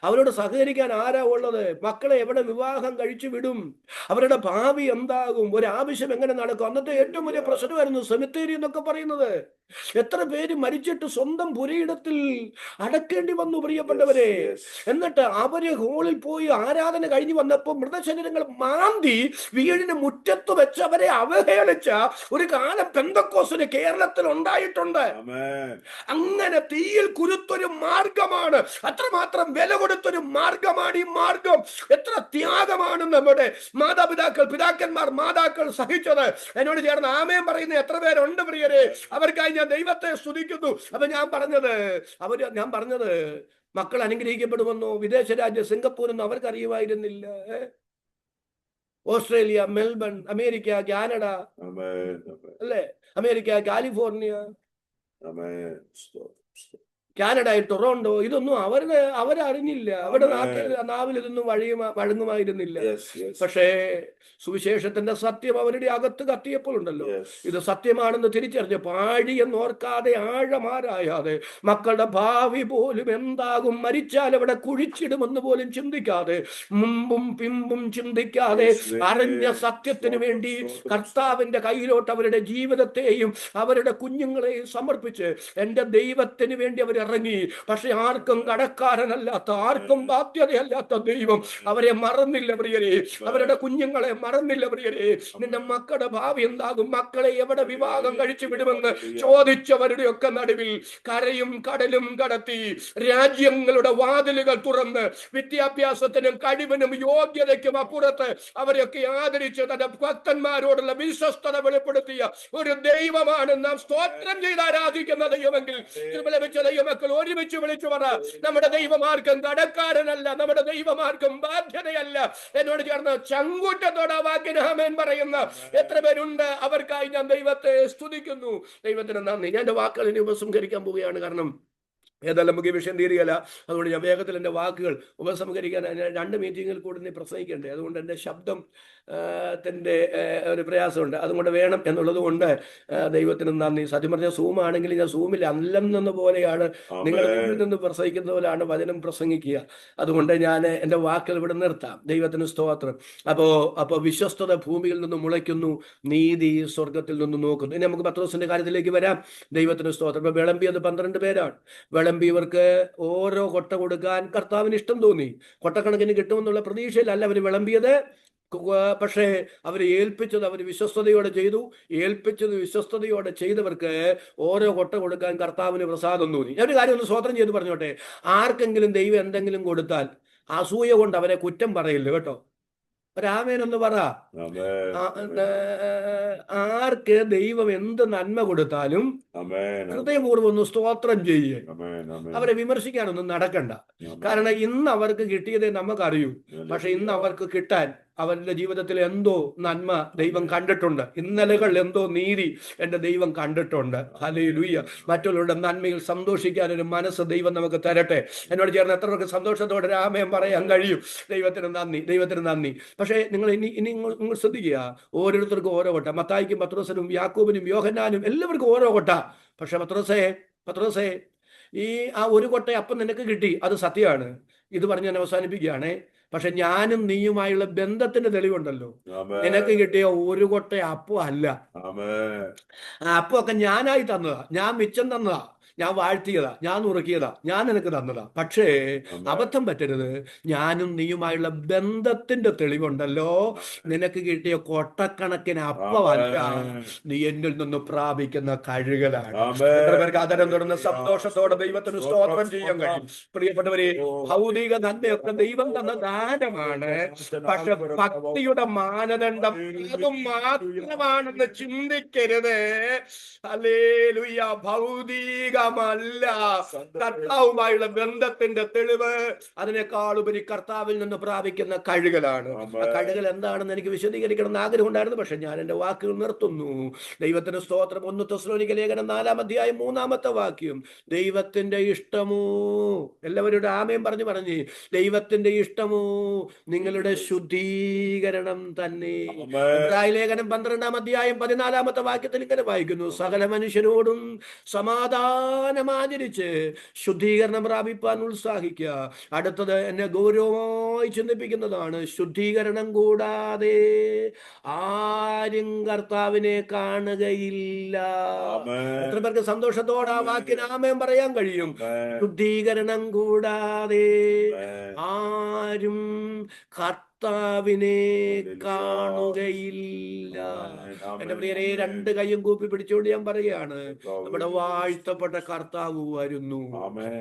അവരോട് സഹകരിക്കാൻ ആരാ ഉള്ളത്? മക്കളെ എവിടെ വിവാഹം കഴിച്ചു വിടും? അവരുടെ ഭാവി എന്താകും? ഒരാവശ്യം എങ്ങനെ നടക്കും? അന്നത്തെ ഏറ്റവും വലിയ പ്രശ്നമായിരുന്നു സെമിത്തേരി എന്നൊക്കെ പറയുന്നത്. എത്ര പേര് മരിച്ചിട്ട് സ്വന്തം പുരയിടത്തിൽ അടക്കേണ്ടി വന്നു പ്രിയപ്പെട്ടവരെ. എന്നിട്ട് അവര് ഹോളിൽ പോയി ആരാധന കഴിഞ്ഞു വന്നപ്പോൾ മൃതശരീരങ്ങൾ മാന്തി വീടിന് മുറ്റത്ത് വെച്ച് അവരെ അവഹേളിച്ച ഒരു കാലം പെന്തക്കോസ്തിന് കേരളത്തിൽ ഉണ്ടായിട്ടുണ്ട്. അങ്ങനെ തീയിൽ കുരുത്തൊരു മാർഗമാണ്, അത്രമാത്രം വില കൊടുത്തൊരു മാർഗമാണ് ഈ മാർഗം. എത്ര ത്യാഗമാണ് നമ്മുടെ പിതാക്കന്മാർ, മാതാക്കൾ സഹിച്ചത്. എന്നോട് ചേർന്ന് ആമേൻ പറയുന്ന എത്ര പേരുണ്ട് പ്രിയരെ? അവർക്കായി ഞാൻ ദൈവത്തെ സ്തുതിക്കുന്നു. അപ്പൊ ഞാൻ പറഞ്ഞത് മക്കൾ അനുഗ്രഹിക്കപ്പെടുമെന്നോ വിദേശ രാജ്യം സിംഗപ്പൂരെന്നോ അവർക്ക് അറിയുമായിരുന്നില്ല. ഓസ്ട്രേലിയ, മെൽബൺ, അമേരിക്ക, കാനഡ, അല്ലേ, അമേരിക്ക, കാലിഫോർണിയ, കാനഡ, ടൊറോണ്ടോ, ഇതൊന്നും അവരറിഞ്ഞില്ല. അവരുടെ നാവിൽ ഇതൊന്നും വഴങ്ങുമായിരുന്നില്ല. പക്ഷേ സുവിശേഷത്തിന്റെ സത്യം അവരുടെ അകത്ത് കത്തിയപ്പോൾ ഉണ്ടല്ലോ, ഇത് സത്യമാണെന്ന് തിരിച്ചറിഞ്ഞ് പാഴി എന്നോർക്കാതെ ആഴമാരായാതെ മക്കളുടെ ഭാവി പോലും എന്താകും, മരിച്ചാൽ അവിടെ കുഴിച്ചിടുമെന്ന് പോലും ചിന്തിക്കാതെ, മുമ്പും പിമ്പും ചിന്തിക്കാതെ അറിഞ്ഞ സത്യത്തിന് വേണ്ടി കർത്താവിന്റെ കയ്യിലോട്ട് അവരുടെ ജീവിതത്തെയും അവരുടെ കുഞ്ഞുങ്ങളെയും സമർപ്പിച്ച് എന്റെ ദൈവത്തിന് വേണ്ടി അവർ ഇറങ്ങി. പക്ഷെ ആർക്കും കടക്കാരനല്ലാത്ത, ആർക്കും ബാധ്യതയല്ലാത്ത ദൈവം അവരെ മറന്നില്ല പ്രിയരെ. അവരുടെ കുഞ്ഞുങ്ങളെ മറന്നില്ല പ്രിയരെ. നിന്റെ മക്കളുടെ ഭാവി എന്താകും? മക്കളെ എവിടെ വിവാഹം കഴിച്ചു വിടുമെന്ന് ചോദിച്ചവരുടെ ഒക്കെ നടുവിൽ കരയും കടലും കടത്തി രാജ്യങ്ങളുടെ വാതിലുകൾ തുറന്ന് വിദ്യാഭ്യാസത്തിനും കഴിവിനും യോഗ്യതയ്ക്കും അപ്പുറത്ത് അവരെയൊക്കെ ആദരിച്ച് തന്റെ ഭക്തന്മാരോടുള്ള വിശ്വസ്തത വെളിപ്പെടുത്തിയ ഒരു ദൈവമാണ് നാം സ്തോത്രം ചെയ്ത് ആരാധിക്കുന്ന ദൈവമെങ്കിൽ ലഭിച്ച ദൈവമക്കൾ ഒരുമിച്ച് വിളിച്ചു പറ, നമ്മുടെ ദൈവമാർക്കും കടക്കാരനല്ല, നമ്മുടെ ദൈവമാർക്കും ബാധ്യതയല്ല. എന്നോട് ചേർന്ന് ചങ്കൂറ്റത്തോടെ ആ വാക്കിന് ആമേൻ പറയുന്ന എത്ര പേരുണ്ട്? അവർക്കായി ഞാൻ ദൈവത്തെ സ്തുതിക്കുന്നു. ദൈവത്തിന് നന്ദി. ഞാൻ എന്റെ വാക്കുകൾ ഇനി ഉപസംഹരിക്കാൻ പോവുകയാണ്. കാരണം ഏതായാലും നമുക്ക് ഈ വിഷയം തീരുകയില്ല. അതുകൊണ്ട് ഞാൻ വേഗത്തിൽ എൻ്റെ വാക്കുകൾ ഉപസംഹരിക്കാൻ, 2 മീറ്റിങ്ങിൽ കൂടി പ്രസംഗിക്കണ്ടേ, അതുകൊണ്ട് എൻ്റെ ശബ്ദം ത്തിൻ്റെ ഒരു പ്രയാസമുണ്ട്. അതുകൊണ്ട് വേണം എന്നുള്ളത് കൊണ്ട് ദൈവത്തിന് നന്ദി. സത്യം പറഞ്ഞാൽ സൂം ആണെങ്കിൽ ഞാൻ സൂമിൽ അല്ലെന്ന പോലെയാണ്, നിങ്ങൾ നിന്ന് പ്രസംഗിക്കുന്ന പോലെയാണ് വചനം പ്രസംഗിക്കുക. അതുകൊണ്ട് ഞാൻ എൻ്റെ വാക്കുകൾ ഇവിടെ നിർത്താം. ദൈവത്തിന് സ്തോത്രം. അപ്പോൾ വിശ്വസ്തത ഭൂമിയിൽ നിന്ന് മുളയ്ക്കുന്നു, നീതി സ്വർഗത്തിൽ നിന്ന് നോക്കുന്നു. ഇനി നമുക്ക് പത്രോസിന്റെ കാര്യത്തിലേക്ക് വരാം. ദൈവത്തിന് സ്തോത്രം. ഇപ്പൊ വിളമ്പിയത് 12 പേരാണ്. വിളമ്പിയവർക്ക് ഓരോ കൊട്ട കൊടുക്കാൻ കർത്താവിന് ഇഷ്ടം തോന്നി. കൊട്ടക്കണക്കിന് കിട്ടുമെന്നുള്ള പ്രതീക്ഷയിലല്ല അവർ വിളമ്പിയത്. പക്ഷേ അവരെ ഏൽപ്പിച്ചത് അവർ വിശ്വസ്തയോടെ ചെയ്തു. വിശ്വസ്തയോടെ ചെയ്തവർക്ക് ഓരോ കൊട്ട കൊടുക്കാൻ കർത്താവിന് പ്രസാദം തോന്നി. ഞാൻ ഒരു കാര്യം ഒന്ന് സ്തോത്രം ചെയ്ത് പറഞ്ഞോട്ടെ. ആർക്കെങ്കിലും ദൈവം എന്തെങ്കിലും കൊടുത്താൽ അസൂയ കൊണ്ട് അവരെ കുറ്റം പറയില്ല കേട്ടോ. ഒരാമേനൊന്ന് പറ. ആമേൻ. ആർക്ക് ദൈവം എന്ത് നന്മ കൊടുത്താലും ആമേൻ. ഹൃദയപൂർവ്വം ഒന്ന് സ്തോത്രം ചെയ്യുക. ആമേൻ. ആമേൻ. അവരെ വിമർശിക്കാനൊന്നും നടക്കണ്ട. കാരണം ഇന്ന് അവർക്ക് കിട്ടിയതേ നമുക്കറിയൂ. പക്ഷെ ഇന്ന് അവർക്ക് കിട്ടാൻ അവരുടെ ജീവിതത്തിൽ എന്തോ നന്മ ദൈവം കണ്ടിട്ടുണ്ട്. ഇന്നലകൾ എന്തോ നീതി എൻ്റെ ദൈവം കണ്ടിട്ടുണ്ട്. ഹല്ലേലൂയ. മറ്റുള്ളവരുടെ നന്മയിൽ സന്തോഷിക്കാൻ ഒരു മനസ്സ് ദൈവം നമുക്ക് തരട്ടെ. എന്നോട് ചേർന്ന് എത്ര പേർക്ക് സന്തോഷത്തോടെ രാമയം പറയാൻ കഴിയും? ദൈവത്തിന് നന്ദി, ദൈവത്തിന് നന്ദി. പക്ഷേ നിങ്ങൾ നിങ്ങൾ ശ്രദ്ധിക്കുക, ഓരോരുത്തർക്കും ഓരോ കൊട്ട. മത്തായിക്കും പത്രോസിനും യാക്കോബിനും യോഹന്നാനും എല്ലാവർക്കും ഓരോ കൊട്ട. പക്ഷെ പത്രോസേ ഈ ഒരു കൊട്ട അപ്പം നിനക്ക് കിട്ടി, അത് സത്യമാണ്. ഇത് പറഞ്ഞ് ഞാൻ അവസാനിപ്പിക്കുകയാണേ. പക്ഷെ ഞാനും നീയുമായുള്ള ബന്ധത്തിന്റെ തെളിവുണ്ടല്ലോ. നിനക്ക് കിട്ടിയ ഒരു കൊട്ട അപ്പം അല്ല. അപ്പമൊക്കെ ഞാനായി തന്നതാ, ഞാൻ മിച്ചം തന്നതാ, ഞാൻ വാഴ്ത്തിയതാ, ഞാൻ നുറുക്കിയതാ, ഞാൻ നിനക്ക് തന്നതാ. പക്ഷേ അബദ്ധം പറ്റരുത്. ഞാനും നീയുമായുള്ള ബന്ധത്തിന്റെ തെളിവുണ്ടല്ലോ. നിനക്ക് കിട്ടിയ കൊട്ടക്കണക്കിന് അപ്പമല്ല, നീ എന്നിൽ നിന്ന് പ്രാപിക്കുന്ന കഴുകലാണ്. എത്ര പേർക്ക് ആദരം തുടർന്ന് സന്തോഷത്തോടെ ദൈവത്തിന് സ്തോത്രം ചെയ്യാൻ കഴിയും? പ്രിയപ്പെട്ടവരെ, ഭൗതിക നന്മയൊക്കെ ദൈവം തന്ന ദാനമാണ്. പക്ഷെ ഭക്തിയുടെ മാനദണ്ഡം അതും മാത്രമാണെന്ന് ചിന്തിക്കരുത്. ഹല്ലേലൂയ. ഭൗതികമല്ല, കർത്താവുമായുള്ള ബന്ധത്തിന്റെ തെളിവ് അതിനേക്കാൾ ഉപരി കർത്താവിൽ നിന്ന് പ്രാപിക്കുന്ന കഴുകലാണ്. ആ കഴുകൽ എന്താണെന്ന് എനിക്ക് വിശദീകരിക്കണം എന്ന് ആഗ്രഹം ഉണ്ടായിരുന്നു. പക്ഷെ ഞാൻ എന്റെ വാക്കുകൾ നിർത്തുന്നു. ദൈവത്തിന് സ്തോത്രം. 1 തെസ്സലോനിക്ക ലേഖനം 4-ാം അധ്യായം 3-ാമത്തെ വാക്യം. ദൈവത്തിന്റെ ഇഷ്ടമോ, എല്ലാവരുടെ ആമേൻ പറഞ്ഞ് ദൈവത്തിന്റെ ഇഷ്ടമോ നിങ്ങളുടെ ശുദ്ധീകരണം തന്നെ. ഇബ്രായ ലേഖനം 12-ാം അധ്യായം 14-ാമത്തെ വാക്യത്തിൽ ഇങ്ങനെ വായിക്കുന്നു: സകല മനുഷ്യരോടും സമാധാനമാചരിച്ച് ശുദ്ധീകരണം പ്രാപിപ്പാൻ ഉത്സാഹിക്കുക. അടുത്തത് എന്നെ ഗൗരവമായി ചിന്തിപ്പിക്കുന്നതാണ്. ശുദ്ധീകരണം കൂടാതെ ആരും കർത്താവിനെ കാണുകയില്ല. എത്ര പേർക്ക് സന്തോഷത്തോടെ ആ വാക്കിന് ആമേൻ പറയാൻ കഴിയും? ശുദ്ധീകരണം കൂടാതെ ആരും കർത്താവിനെ കാണുകയില്ല. എന്റെ പ്രിയരെ, 2 കൈയും കൂപ്പി പിടിച്ചുകൊണ്ട് ഞാൻ പറയുകയാണ്, നമ്മുടെ വാഴ്ത്തപ്പെട്ട കർത്താവ് വരുന്നു.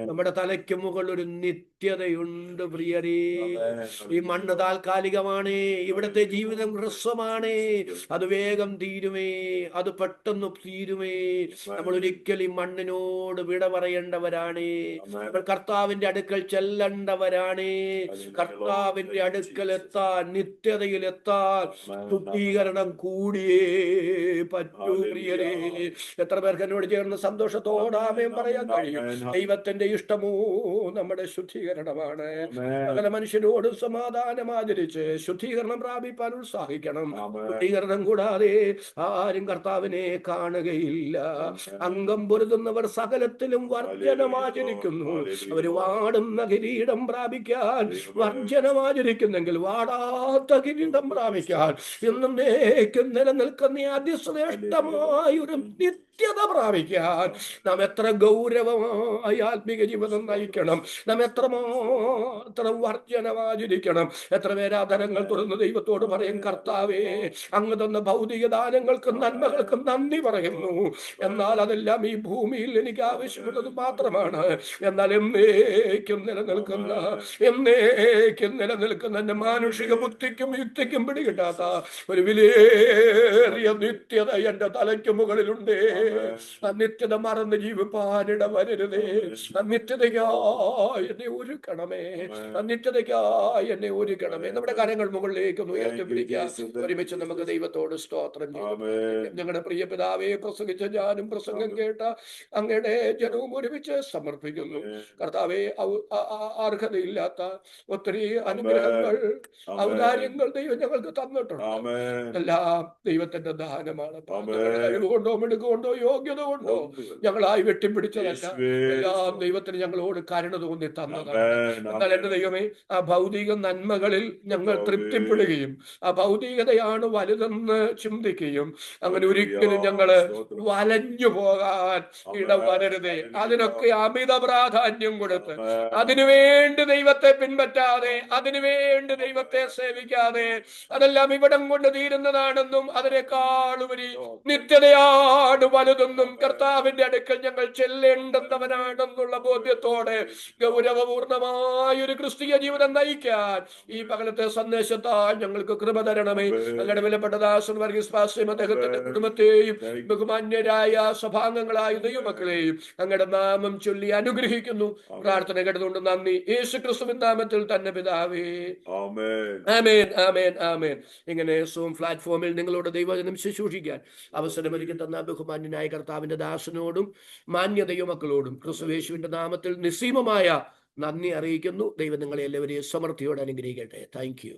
നമ്മുടെ തലയ്ക്ക് മുകളിൽ ഒരു നിത്യതയുണ്ട് പ്രിയരേ. ഈ മണ്ണ് താൽക്കാലികമാണ്. ഇവിടുത്തെ ജീവിതം ഹ്രസ്വമാണ്. അത് വേഗം തീരുമേ, അത് പെട്ടെന്ന് തീരുമേ. നമ്മൾ ഒരിക്കലും മണ്ണിനോട് വിട പറയേണ്ടവരാണ്. നമ്മൾ കർത്താവിന്റെ അടുക്കൽ ചെല്ലേണ്ടവരാണ്. കർത്താവിന്റെ അടുക്കൽ എത്താൻ, നിത്യതയിൽ എത്താൻ ശുദ്ധീകരണം കൂടിയേ പറ്റൂ പ്രിയരേ. എത്ര പേർക്ക് എന്നോട് ചേർന്ന് സന്തോഷത്തോടെ ആമേൻ പറയാൻ കഴിയും? ദൈവത്തിന്റെ ഇഷ്ടമോ നമ്മുടെ ശുദ്ധീകരണമാണ്. സകല മനുഷ്യരോടും സമാധാനം ആചരിച്ച് ശുദ്ധീകരണം പ്രാപിപ്പാൻ ഉത്സാഹിക്കണം. ശുദ്ധീകരണം കൂടാതെ ആരും കർത്താവിനെ കാണുകയില്ല. അംഗം പൊരുതുന്നവർ സകലത്തിലും വർജനമാചരിക്കുന്നു. അവർ വാടുന്ന കിരീടം പ്രാപിക്കാൻ വർജനമാചരിക്കുന്നെങ്കിൽ വാടാത്ത കിരീടം പ്രാപിക്കാൻ എന്നേക്കും നിലനിൽക്കുന്ന അതിശ്രേഷ്ഠമായ ഒരു നിത്യത പ്രാപിക്കാൻ നാം എത്ര ഗൗരവമായി ആത്മീക ജീവിതം നയിക്കണം. നാം എത്രമാത്രം വർജനമാചരിക്കണം. എത്ര പേരാധനങ്ങൾ തുറന്ന് ദൈവത്തോട് പറയും, കർത്താവേ, അങ്ങ് തന്ന ഭൗതിക ദാനങ്ങൾക്കും നന്മകൾക്കും നന്ദി പറയുന്നു. എന്നാൽ അതെല്ലാം ഈ ഭൂമിയിൽ എനിക്ക് ആവശ്യമുള്ളത് മാത്രമാണ്. എന്നാൽ എന്നേക്കും നിലനിൽക്കുന്ന എന്റെ മാനുഷിക ബുദ്ധിക്കും യുക്തിക്കും പിടികിട്ടാത്ത ഒരു വിലയേറിയ നിത്യത എന്റെ തലയ്ക്ക് മുകളിലുണ്ട്. ആ നിത്യത മറന്ന് ജീവിപ്പാനിട വരരുതേ. ആ നിത്യതയ്ക്കായി എന്നെ ഒരുക്കണമേ. ആ നിത്യതയ്ക്കായി എന്നെ ഒരുക്കണമേ. നമ്മുടെ കാര്യങ്ങൾ മുകളിലേക്ക് ഒന്ന് ഉയർത്തിപ്പിടിക്കാം. ഒരുമിച്ച് നമുക്ക് ദൈവത്തോട് സ്തോത്രം ചെയ്യാം. ഞങ്ങളുടെ പ്രിയ പിതാവേ, പ്രസംഗിച്ച ഞാനും പ്രസംഗം കേട്ട അങ്ങയുടെ ജനവും ഒരുമിച്ച് സമർപ്പിക്കുന്നു. കർത്താവേ, അർഹതയില്ലാത്ത ഒത്തിരി അനുഗ്രഹങ്ങൾ, ഔദാര്യങ്ങൾ ദൈവം ഞങ്ങൾക്ക് തന്നിട്ടുണ്ട്. എല്ലാം ദൈവത്തിന്റെ ദാനമാണ്. കഴിവുകൊണ്ടോ മിടുകൊണ്ടോ യോഗ്യത കൊണ്ടോ ഞങ്ങളായി വെട്ടിപ്പിടിച്ചതല്ല. എല്ലാം ദൈവത്തിന് ഞങ്ങളോട് കരുണ തോന്നി തന്നതാണ്. എന്നാൽ എന്റെ ദൈവമേ, ആ ഭൗതിക നന്മകളിൽ ഞങ്ങൾ തൃപ്തിപ്പെടുകയും ആ ഭൗതികതയാണ് വലുതെന്ന് ചിന്തിക്കുകയും അങ്ങനെ ഒരിക്കലും ഞങ്ങള് വലഞ്ഞു പോകാൻ ഇടവരരുതേ. അതിനൊക്കെ അമിത പ്രാധാന്യം കൊടുത്ത് അതിനുവേണ്ടി ദൈവത്തെ പിൻപറ്റാതെ, അതിനുവേണ്ടി ദൈവത്തെ സേവിക്കാതെ, അതെല്ലാം ഇവിടം കൊണ്ട് തീരുന്നതാണെന്നും അതിനേക്കാളുപരി നിത്യതയാണ് ഞാനിതൊന്നും കർത്താവിന്റെ അടുക്കൽ ഞങ്ങൾ ചെല്ലേണ്ടുന്നവനാണെന്നുള്ള ബോധ്യത്തോടെ ഗൗരവപൂർണമായൊരു ക്രിസ്തീയ ജീവിതം നയിക്കാൻ ഈ പകലത്തെ സന്ദേശത്താൽ ഞങ്ങൾക്ക് കൃപ തരണമേ. ഞങ്ങളുടെ വിലപ്പെട്ട ദാസൻ വർഗീസ് പാസ്റ്ററും അദ്ദേഹത്തിന്റെ കുടുംബത്തെയും ബഹുമാന്യരായ സഭാംഗങ്ങളായ ദൈവമക്കളെയും അങ്ങയുടെ നാമം ചൊല്ലി അനുഗ്രഹിക്കുന്നു. പ്രാർത്ഥന കേട്ടതുകൊണ്ട് നന്ദി. യേശു ക്രിസ്തുവിൻ നാമത്തിൽ തന്നെ പിതാവേ, ആമേൻ, ആമേൻ, ആമേൻ. ഇങ്ങനെ സൂം പ്ലാറ്റ്ഫോമിൽ നിങ്ങളോട് ദൈവവചനം ശുശ്രൂഷിക്കാൻ അവസരമൊരുക്കി തന്ന ബഹുമാന്യനായ കർത്താവിന്റെ ദാസനോടും മാന്യതയോ മക്കളോടും ക്രിസ്തുയേശുവിന്റെ നാമത്തിൽ നിസ്സീമമായ നന്ദി അറിയിക്കുന്നു. ദൈവം നിങ്ങളെ എല്ലാവരെയും സമൃദ്ധിയോടെ അനുഗ്രഹിക്കട്ടെ. Thank you.